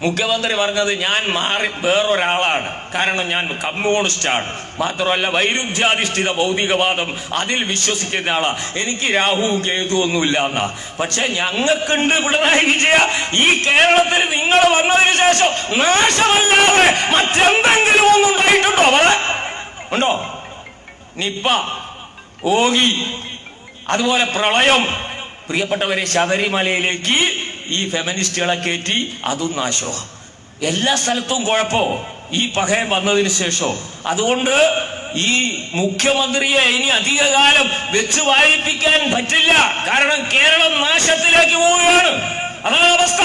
മുഖ്യമന്ത്രി പറഞ്ഞത് ഞാൻ മാറി വേറൊരാളാണ്, കാരണം ഞാൻ കമ്മ്യൂണിസ്റ്റാണ്, മാത്രമല്ല വൈരുദ്ധ്യാധിഷ്ഠിത ഭൗതികവാദം അതിൽ വിശ്വസിക്കുന്ന ആളാണ്, എനിക്ക് രാഹുവും കേതു ഒന്നുമില്ല എന്നാ. പക്ഷെ ഞങ്ങൾക്കുണ്ട് പിണറായി വിജയ, ഈ കേരളത്തിൽ നിങ്ങൾ വന്നതിന് ശേഷം നാശമല്ലാതെ മറ്റെന്തെങ്കിലും ഒന്നും ഉണ്ടായിട്ടുണ്ടോ? ഉണ്ടോ? നിപ്പ, ഓഗി, അതുപോലെ പ്രളയം. പ്രിയപ്പെട്ടവരെ, ശബരിമലയിലേക്ക് ഈ ഫെമിനിസ്റ്റുകളെ കയറ്റി, അതും നാശോ. എല്ലാ സ്ഥലത്തും കുഴപ്പോ ഈ പകയം വന്നതിന് ശേഷം. അതുകൊണ്ട് ഈ മുഖ്യമന്ത്രിയെ ഇനി അധികകാലം വെച്ച് വായിപ്പിക്കാൻ പറ്റില്ല. കാരണം കേരളം നാശത്തിലേക്ക് പോവുകയാണ്. അതാണ് അവസ്ഥ.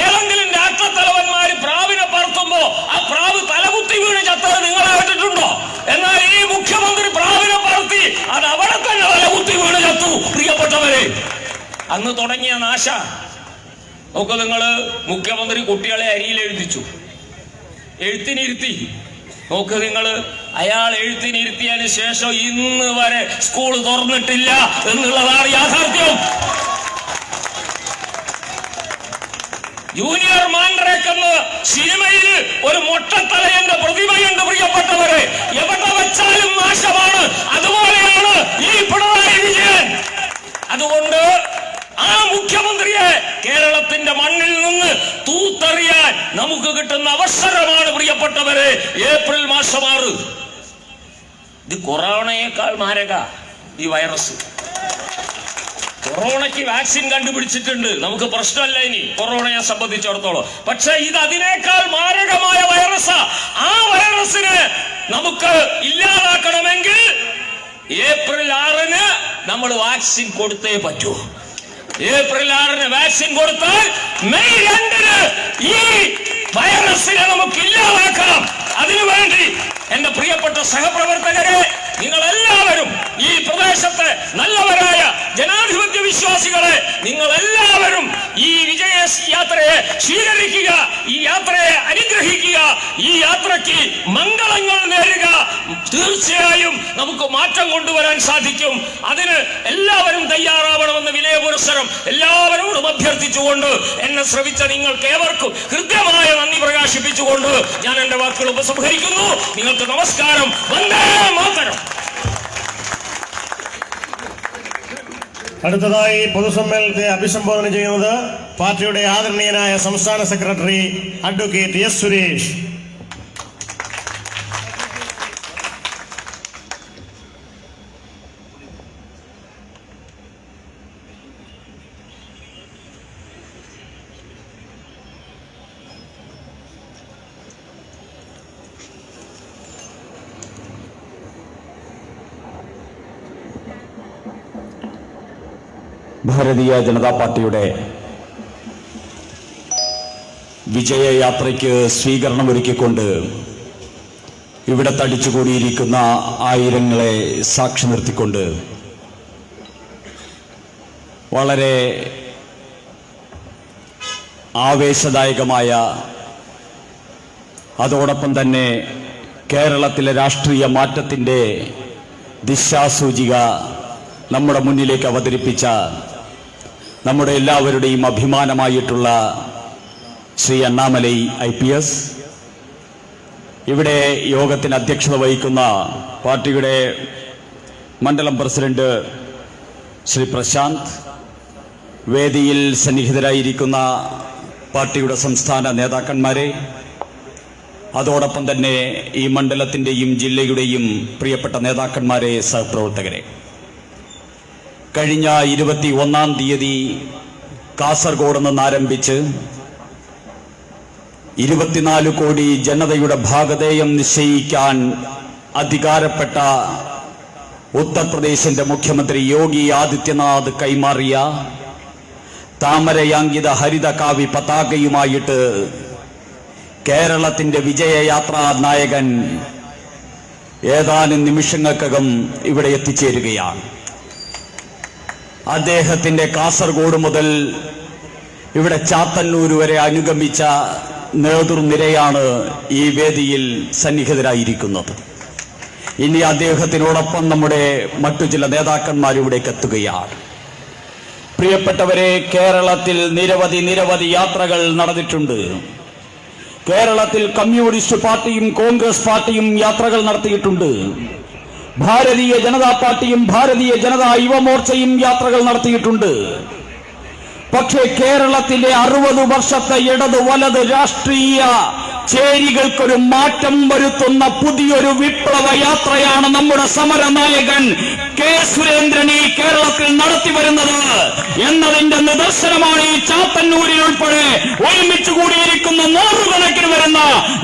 ഏതെങ്കിലും രാഷ്ട്രത്തലവന്മാര് പ്രാവിനെ പറത്തുമ്പോ ആ പ്രാവ് തലകുത്തി വീണ് ചത്തത് നിങ്ങളെ കേട്ടിട്ടുണ്ടോ? എന്നാൽ ഈ മുഖ്യമന്ത്രി പ്രാവിനെ പറത്തി അത് അവിടെ തന്നെ തലകുത്തി വീണ് ചത്തു. പ്രിയപ്പെട്ടവരെ, അന്ന് തുടങ്ങിയ നാശ നോക്ക്. നിങ്ങള് മുഖ്യമന്ത്രി കുട്ടികളെ അരിയിൽ എഴുത്തിനിരുത്തി നോക്ക്. നിങ്ങള് അയാൾ എഴുത്തിനിരുത്തിയതിന് ശേഷം ഇന്ന് വരെ സ്കൂൾ തുറന്നിട്ടില്ല എന്നുള്ളതാണ് യാഥാർത്ഥ്യം. ജൂനിയർ മാൻഡ്രേക്ക് എന്ന സിനിമയിൽ ഒരു മൊട്ടത്തലയന്റെ പ്രതിമയുണ്ട്. പ്രിയപ്പെട്ടവരെ, എവിടെ വെച്ചാലും നാശമാണ്. അതുപോലെയാണ് ഈ പിണറായി വിജയൻ. അതുകൊണ്ട് ആ മുഖ്യമന്ത്രിയെ കേരളത്തിന്റെ മണ്ണിൽ നിന്ന് തൂത്തെറിയാൻ നമുക്ക് കിട്ടുന്ന അവസരമാണ് പ്രിയപ്പെട്ടവരെ ഏപ്രിൽ മാസം 6. ഇത് കൊറോണയേക്കാൾ മാരക ഈ വൈറസ്. കൊറോണയ്ക്ക് വാക്സിൻ കണ്ടുപിടിച്ചിട്ടുണ്ട്, നമുക്ക് പ്രശ്നമല്ല ഇനി കൊറോണയെ സംബന്ധിച്ചിടത്തോളം. പക്ഷെ ഇത് അതിനേക്കാൾ മാരകമായ വൈറസാ. ആ വൈറസിനെ നമുക്ക് ഇല്ലാതാക്കണമെങ്കിൽ ഏപ്രിൽ 6 നമ്മൾ വാക്സിൻ കൊടുത്തേ പറ്റൂ. ഏപ്രിൽ 6 വാക്സിൻ കൊടുത്താൽ മെയ് 2 ഈ വൈറസിനെ നമുക്ക് ഇല്ലാതാക്കാം. അതിനുവേണ്ടി എന്റെ പ്രിയപ്പെട്ട സഹപ്രവർത്തകരെ, നിങ്ങളെല്ലാവരും ഈ പ്രദേശത്തെ നല്ലവരായ ജനാധിപത്യ വിശ്വാസികളെ, നിങ്ങളെല്ലാവരും ഈ വിജയ യാത്രയെ സ്വീകരിക്കുക, ഈ യാത്രയെ അനുഗ്രഹിക്കുക, ഈ യാത്രയ്ക്ക് മംഗളങ്ങൾ നേരുക. തീർച്ചയായും നമുക്ക് മാറ്റം കൊണ്ടുവരാൻ സാധിക്കും. അതിന് എല്ലാവരും തയ്യാറാവണമെന്ന് വിനയപുരസ്സരം എല്ലാവരോടും അഭ്യർത്ഥിച്ചുകൊണ്ട് എന്നെ ശ്രവിച്ച നിങ്ങൾക്ക് ഏവർക്കും ഹൃദ്യമായ നന്ദി പ്രകാശിപ്പിച്ചുകൊണ്ട് ഞാൻ എന്റെ വാക്കുകൾ ഉപസംഹരിക്കുന്നു. നിങ്ങൾക്ക് നമസ്കാരം. വന്ദേ മാതരം. അടുത്തതായി പൊതുസമ്മേളനത്തെ അഭിസംബോധന ചെയ്യുന്നത് പാർട്ടിയുടെ ആദരണീയനായ സംസ്ഥാന secretary advocate S Suresh. Bharatiya Janata പാർട്ടിയുടെ വിജയയാത്രയ്ക്ക് സ്വീകരണമൊരുക്കിക്കൊണ്ട് ഇവിടെ തടിച്ചുകൂടിയിരിക്കുന്ന ആയിരങ്ങളെ സാക്ഷി നിർത്തിക്കൊണ്ട് വളരെ ആവേശദായകമായ, അതോടൊപ്പം തന്നെ കേരളത്തിലെ രാഷ്ട്രീയ മാറ്റത്തിൻ്റെ ദിശാസൂചിക നമ്മുടെ മുന്നിലേക്ക് അവതരിപ്പിച്ച നമ്മുടെ എല്ലാവരുടെയും അഭിമാനമായിട്ടുള്ള ശ്രീ അണ്ണാമലൈ IPS, ഇവിടെ യോഗത്തിന് അധ്യക്ഷത വഹിക്കുന്ന പാർട്ടിയുടെ മണ്ഡലം പ്രസിഡന്റ് ശ്രീ പ്രശാന്ത്, വേദിയിൽ സന്നിഹിതരായിരിക്കുന്ന പാർട്ടിയുടെ സംസ്ഥാന നേതാക്കന്മാരെ, അതോടൊപ്പം തന്നെ ഈ മണ്ഡലത്തിൻ്റെയും ജില്ലയുടെയും പ്രിയപ്പെട്ട നേതാക്കന്മാരെ, സഹപ്രവർത്തകരെ, കഴിഞ്ഞ 21-ാം തീയതി കാസർഗോഡ് നിന്ന് ആരംഭിച്ച് 24 കോടി ജനതയുടെ ഭാഗധേയം നിശ്ചയിക്കാൻ അധികാരപ്പെട്ട ഉത്തർപ്രദേശിന്റെ മുഖ്യമന്ത്രി യോഗി ആദിത്യനാഥ് കൈമാറിയ താമരയാങ്കിത ഹരിത കാവി പതാകയുമായിട്ട് കേരളത്തിന്റെ വിജയയാത്രാ നായകൻ ഏതാനും നിമിഷങ്ങൾക്കകം ഇവിടെ എത്തിച്ചേരുകയാണ്. അദ്ദേഹത്തിന്റെ കാസർഗോഡ് മുതൽ ഇവിടെ ചാത്തന്നൂർ വരെ അനുഗമിച്ച നേതൃനിരയാണ് ഈ വേദിയിൽ സന്നിഹിതരായിരിക്കുന്നത്. ഇനി അദ്ദേഹത്തിനോടൊപ്പം നമ്മുടെ മറ്റു ചില നേതാക്കന്മാർ ഇവിടേക്ക് എത്തുകയാണ്. പ്രിയപ്പെട്ടവരെ, കേരളത്തിൽ നിരവധി യാത്രകൾ നടന്നിട്ടുണ്ട്. കേരളത്തിൽ കമ്മ്യൂണിസ്റ്റ് പാർട്ടിയും കോൺഗ്രസ് പാർട്ടിയും യാത്രകൾ നടത്തിയിട്ടുണ്ട്. ഭാരതീയ ജനതാ പാർട്ടിയും ഭാരതീയ ജനതാ യുവമോർച്ചയും യാത്രകൾ നടത്തിയിട്ടുണ്ട്. പക്ഷേ കേരളത്തിലെ 60 വർഷത്തെ ഇടത് വലത് രാഷ്ട്രീയ ചേരികൾക്കൊരു മാറ്റം വരുത്തുന്ന പുതിയൊരു വിപ്ലവ യാത്രയാണ് നമ്മുടെ സമരനായകൻ കെ സുരേന്ദ്രൻ ഈ കേരളത്തിൽ നടത്തി വരുന്നത് എന്നതിന്റെ നിദർശനമാണ് ഈ ചാത്തന്നൂരിൽ ഉൾപ്പെടെ ഒരുമിച്ച് കൂടിയിരിക്കുന്ന 100 കണക്കിന് വരുന്ന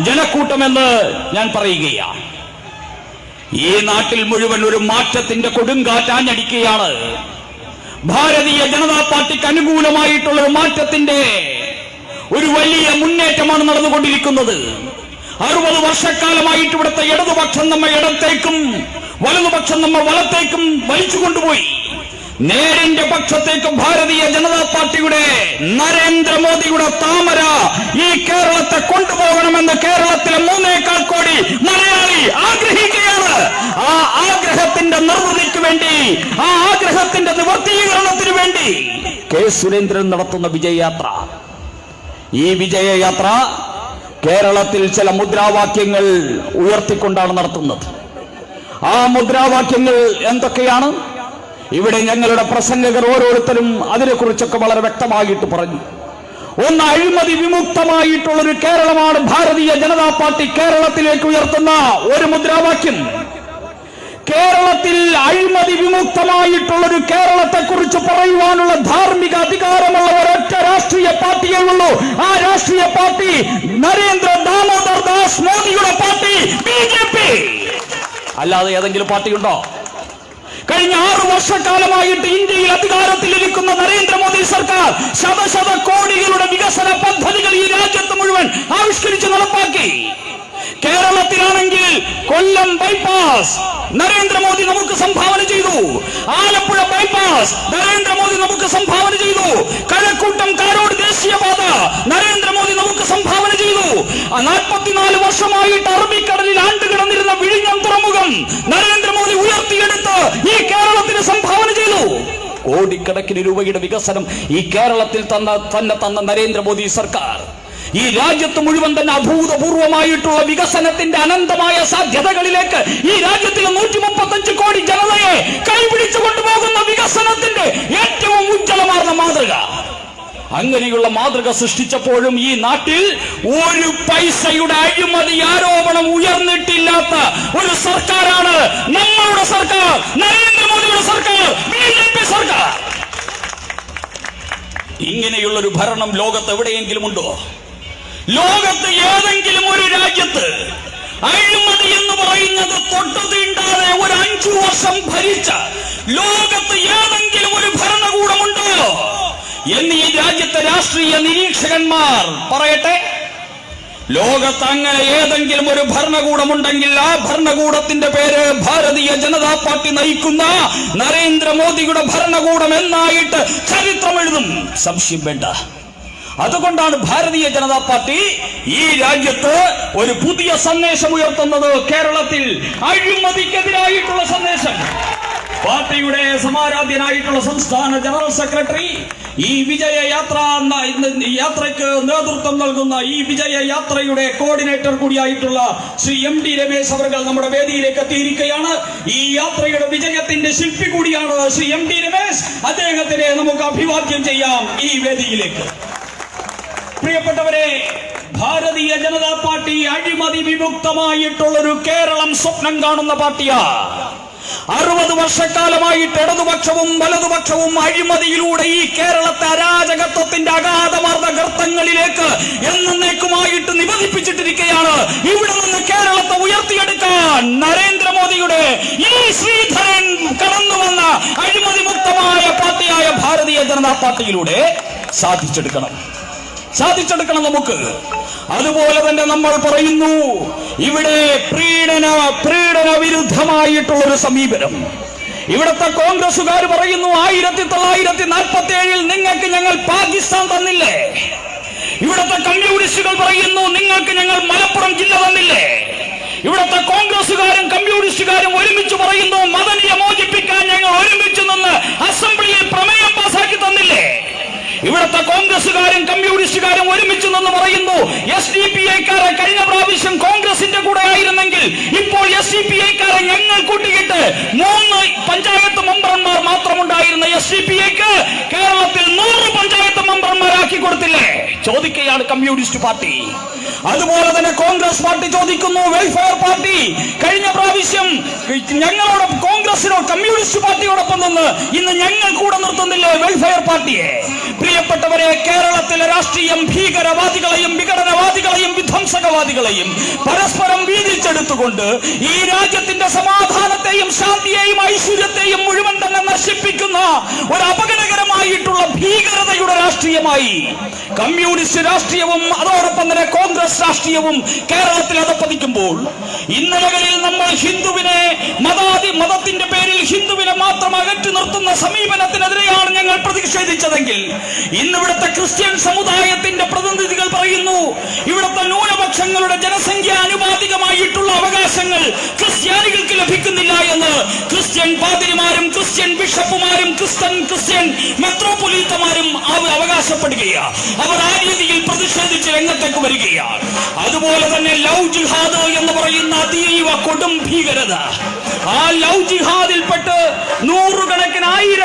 ജനക്കൂട്ടമെന്ന് ഞാൻ പറയുകയാണ്. ഈ നാട്ടിൽ മുഴുവൻ ഒരു മാറ്റത്തിന്റെ കൊടുങ്കാറ്റാഞ്ഞടിക്കുകയാണ്. ഭാരതീയ ജനതാ പാർട്ടിക്ക് അനുകൂലമായിട്ടുള്ള ഒരു മാറ്റത്തിന്റെ ഒരു വലിയ മുന്നേറ്റമാണ് നടന്നുകൊണ്ടിരിക്കുന്നത്. 60 വർഷക്കാലമായിട്ട് ഇവിടുത്തെ ഇടതുപക്ഷം നമ്മെ ഇടത്തേക്കും വലതുപക്ഷം നമ്മെ വലത്തേക്കും വലിച്ചു കൊണ്ടുപോയി. നേരിന്റെ പക്ഷത്തേക്ക് ഭാരതീയ ജനതാ പാർട്ടിയുടെ നരേന്ദ്രമോദിയുടെ താമര ഈ കേരളത്തെ കൊണ്ടുപോകണമെന്ന് കേരളത്തിലെ 3.25 കോടി മലയാളി ആഗ്രഹിക്കുകയാണ്. ആ ആഗ്രഹത്തിന്റെ നിർവൃതിക്ക് വേണ്ടി, ആ ആഗ്രഹത്തിന്റെ നിവർത്തീകരണത്തിന് വേണ്ടി കെ സുരേന്ദ്രൻ നടത്തുന്ന വിജയയാത്ര. ഈ വിജയയാത്ര കേരളത്തിൽ ചില മുദ്രാവാക്യങ്ങൾ ഉയർത്തിക്കൊണ്ടാണ് നടത്തുന്നത്. ആ മുദ്രാവാക്യങ്ങൾ എന്തൊക്കെയാണ്? ഇവിടെ ഞങ്ങളുടെ പ്രസംഗകർ ഓരോരുത്തരും അതിനെക്കുറിച്ചൊക്കെ വളരെ വ്യക്തമായിട്ട് പറഞ്ഞു. ഒന്ന്, അഴിമതി വിമുക്തമായിട്ടുള്ളൊരു കേരളമാണ് ഭാരതീയ ജനതാ പാർട്ടി കേരളത്തിലേക്ക് ഉയർത്തുന്ന ഒരു മുദ്രാവാക്യം. കേരളത്തിൽ അഴിമതി വിമുക്തമായിട്ടുള്ളൊരു കേരളത്തെ കുറിച്ച് പറയുവാനുള്ള ധാർമ്മിക അധികാരമുള്ള ഒരൊറ്റ രാഷ്ട്രീയ പാർട്ടിയേ ഉള്ളൂ. ആ രാഷ്ട്രീയ പാർട്ടി നരേന്ദ്ര ദാമോദർ ദാസ് മോദിയുടെ പാർട്ടി BJP. അല്ലാതെ ഏതെങ്കിലും പാർട്ടിയുണ്ടോ? കഴിഞ്ഞ 6 വർഷക്കാലമായിട്ട് ഇന്ത്യയിൽ അധികാരത്തിലിരിക്കുന്ന നരേന്ദ്രമോദി സർക്കാർ ശത കോടികളുടെ വികസന പദ്ധതികൾ ഈ രാജ്യത്ത് മുഴുവൻ ആവിഷ്കരിച്ച് നടപ്പാക്കി. കേരളത്തിലാണെങ്കിൽ കൊല്ലം ബൈപ്പാസ് നരേന്ദ്രമോദി നമുക്ക് സംഭാവന ചെയ്തു. ആലപ്പുഴ ബൈപ്പാസ് നരേന്ദ്രമോദി നമുക്ക് സംഭാവന ചെയ്തു. കഴക്കൂട്ടം കാരോട് ദേശീയപാത നരേന്ദ്രമോദി നമുക്ക് സംഭാവന ചെയ്തു. 44 വർഷമായിട്ട് അറബിക്കടലിൽ ആണ്ടുകിടന്നിരുന്ന വിഴിഞ്ഞം തുറമുഖം നരേന്ദ്രമോദി ഉയർത്തിയെടുത്ത് ഈ കേരളത്തിന് സംഭാവന ചെയ്തു. കോടിക്കണക്കിന് രൂപയുടെ വികസനം ഈ കേരളത്തിൽ തന്ന നരേന്ദ്രമോദി സർക്കാർ ഈ രാജ്യത്ത് മുഴുവൻ തന്നെ അഭൂതപൂർവമായിട്ടുള്ള വികസനത്തിന്റെ അനന്തമായ സാധ്യതകളിലേക്ക് ഈ രാജ്യത്തിലെ 135 കോടി ജനതയെ കൈപിടിച്ചു കൊണ്ടുപോകുന്ന വികസനത്തിന്റെ ഏറ്റവും ഉജ്ജ്വലമാർന്ന മാതൃക. അങ്ങനെയുള്ള മാതൃക സൃഷ്ടിച്ചപ്പോഴും ഈ നാട്ടിൽ ഒരു പൈസയുടെ അഴിമതി ആരോപണം ഉയർന്നിട്ടില്ലാത്ത ഒരു സർക്കാരാണ് നമ്മളുടെ സർക്കാർ, നരേന്ദ്രമോദിയുടെ സർക്കാർ, BJP സർക്കാർ. ഇങ്ങനെയുള്ളൊരു ഭരണം ലോകത്ത് എവിടെയെങ്കിലും ഉണ്ടോ? ലോകത്ത് ഏതെങ്കിലും ഒരു രാജ്യത്ത് അഴിമതി എന്ന് പറയുന്നത് തൊട്ടു തീണ്ടാതെ ഒരു 5 വർഷം ഭരിച്ച ലോകത്ത് ഏതെങ്കിലും ഒരു ഭരണകൂടമുണ്ടോ എന്ന് ഈ രാജ്യത്തെ രാഷ്ട്രീയ നിരീക്ഷകന്മാർ പറയട്ടെ. ലോകത്ത് അങ്ങനെ ഏതെങ്കിലും ഒരു ഭരണകൂടമുണ്ടെങ്കിൽ ആ ഭരണകൂടത്തിന്റെ പേര് ഭാരതീയ ജനതാ പാർട്ടി നയിക്കുന്ന നരേന്ദ്രമോദിയുടെ ഭരണകൂടം എന്നായിട്ട് ചരിത്രം എഴുതും, സംശയം വേണ്ട. അതുകൊണ്ടാണ് ഭാരതീയ ജനതാ പാർട്ടി ഈ രാജ്യത്ത് ഒരു പുതിയ സന്ദേശം ഉയർത്തുന്നത്. കേരളത്തിൽ അഴിമതിക്കെതിരായിട്ടുള്ള സന്ദേശം. പാർട്ടിയുടെ സമാരാധ്യനായിട്ടുള്ള സംസ്ഥാന ജനറൽ സെക്രട്ടറി ഈ യാത്രയ്ക്ക് നേതൃത്വം നൽകുന്ന ഈ വിജയയാത്രയുടെ കോർഡിനേറ്റർ കൂടിയായിട്ടുള്ള ശ്രീ MD രമേശ് അവർ നമ്മുടെ വേദിയിലേക്ക് എത്തിയിരിക്കുകയാണ്. ഈ യാത്രയുടെ വിജയത്തിന്റെ ശില്പി കൂടിയാണ് ശ്രീ MD രമേശ്. അദ്ദേഹത്തിനെ നമുക്ക് അഭിവാദ്യം ചെയ്യാം ഈ വേദിയിലേക്ക്. പ്രിയപ്പെട്ടവരെ, ഭാരതീയ ജനതാ പാർട്ടി അഴിമതി വിമുക്തമായിട്ടുള്ളൊരു കേരളം സ്വപ്നം കാണുന്ന പാർട്ടിയാ. 60 വർഷക്കാലമായിട്ട് ഇടതുപക്ഷവും വലതുപക്ഷവും അഴിമതിയിലൂടെ ഈ കേരളത്തെ അരാജകത്വത്തിന്റെ അഗാധമാർന്ന ഗർത്തങ്ങളിലേക്ക് എന്നേക്കുമായിട്ട് നിബന്ധിപ്പിച്ചിട്ടിരിക്കുകയാണ്. ഇവിടെ നിന്ന് കേരളത്തെ ഉയർത്തിയെടുക്കാൻ നരേന്ദ്രമോദിയുടെ ഈ ശ്രീധരൻ കടന്നു വന്ന അഴിമതി മുക്തമായ പാർട്ടിയായ ഭാരതീയ ജനതാ പാർട്ടിയിലൂടെ സാധിച്ചെടുക്കണം. സാധിച്ചെടുക്കണം നമുക്ക്. അതുപോലെ തന്നെ നമ്മൾ പറയുന്നു, ഇവിടെ പ്രീണന വിരുദ്ധമായിട്ടുള്ളൊരു സമീപനം. ഇവിടുത്തെ കോൺഗ്രസുകാർ പറയുന്നു, 1947 നിങ്ങൾക്ക് ഞങ്ങൾ പാകിസ്ഥാൻ തന്നില്ലേ? ഇവിടുത്തെ കമ്മ്യൂണിസ്റ്റുകൾ പറയുന്നു, നിങ്ങൾക്ക് ഞങ്ങൾ മലപ്പുറം ജില്ല തന്നില്ലേ? ഇവിടുത്തെ കോൺഗ്രസുകാരും കമ്മ്യൂണിസ്റ്റുകാരും ഒരുമിച്ച് പറയുന്നു, മദനിയെ മോചിപ്പിക്കാൻ ഞങ്ങൾ ഒരുമിച്ച് നിന്ന് അസംബ്ലിയിൽ പ്രമേയം പാസാക്കി തന്നില്ലേ? ഇവിടുത്തെ കോൺഗ്രസുകാരും കമ്മ്യൂണിസ്റ്റുകാരും ഒരുമിച്ച് നിന്ന് പറയുന്നു, SDPI-ക്കാരെ കഴിഞ്ഞ പ്രാവശ്യം കോൺഗ്രസിന്റെ കൂടെ ആയിരുന്നെങ്കിൽ ഇപ്പോൾ SDPI-ക്കാരെ ഞങ്ങൾ കൂട്ടിയിട്ട് 3 പഞ്ചായത്ത് മെമ്പർമാർ മാത്രമുണ്ടായിരുന്ന SDPI-ക്ക് കേരളത്തിൽ 100 പഞ്ചായത്ത് മെമ്പർമാരാക്കി കൊടുത്തില്ലേ? ചോദിക്കുകയാണ് കമ്മ്യൂണിസ്റ്റ് പാർട്ടി. അതുപോലെ തന്നെ കോൺഗ്രസ് പാർട്ടി ചോദിക്കുന്നു, വെൽഫെയർ പാർട്ടി കഴിഞ്ഞ പ്രാവശ്യം ഞങ്ങളോട് കമ്മ്യൂണിസ്റ്റ് പാർട്ടിയോടൊപ്പം നിന്ന് ഇന്ന് ഞങ്ങൾ കൂടെ നിർത്തുന്നില്ലേ വെൽഫെയർ പാർട്ടിയെ? പ്രിയപ്പെട്ടവരെ, കേരളത്തിലെ രാഷ്ട്രീയം ഭീകരവാദികളെയും വിഘടനവാദികളെയും വിധ്വംസകവാദികളെയും പരസ്പരം വീതിച്ചെടുത്തുകൊണ്ട് ഈ രാജ്യത്തിന്റെ സമാധാനത്തെയും ശാന്തിയെയും ഐശ്വര്യത്തെയും മുഴുവൻ തന്നെ നശിപ്പിക്കുന്ന ഒരു അപകടകരമായിട്ടുള്ള ഭീകരതയുടെ രാഷ്ട്രീയമായി കമ്മ്യൂണിസ്റ്റ് രാഷ്ട്രീയവും അതോടൊപ്പം തന്നെ കോൺഗ്രസ് രാഷ്ട്രീയവും കേരളത്തിൽ അധപ്പതിക്കുമ്പോൾ ഇന്നലകളിൽ നമ്മൾ ഹിന്ദുവിനെ മതത്തിന്റെ പേരിൽ ഹിന്ദുവിനെ മാത്രം അകറ്റി നിർത്തുന്ന സമീപനത്തിനെതിരെയാണ് ഞങ്ങൾ പ്രതിഷേധിച്ചതെങ്കിൽ ഇന്നിവിടുത്തെ ക്രിസ്ത്യൻ സമുദായത്തിന്റെ പ്രതിനിധികൾ പറയുന്നു, ഇവിടുത്തെ ന്യൂനപക്ഷങ്ങളുടെ ജനസംഖ്യ ആനുപാതികമായിട്ടുള്ള അവകാശങ്ങൾ ക്രിസ്ത്യാനികൾക്ക് ലഭിക്കുന്നില്ല എന്ന് ക്രിസ്ത്യൻ പാതിരിമാരും ക്രിസ്ത്യൻ ബിഷപ്പുമാരും ക്രിസ്ത്യൻ മെത്രോപൊലീത്തമാരും അവകാശപ്പെടുകയാണ്. അവർ ആ രീതിയിൽ പ്രതിഷേധിച്ച് രംഗത്തേക്ക് വരികയാണ്. അതുപോലെ തന്നെ ലവ് ജിഹാദ് എന്ന് പറയുന്ന അതീവ കൊടും ഭീകരത, ആ ലവ് ജിഹാദിൽപ്പെട്ട് 100 കണക്കിന് 1000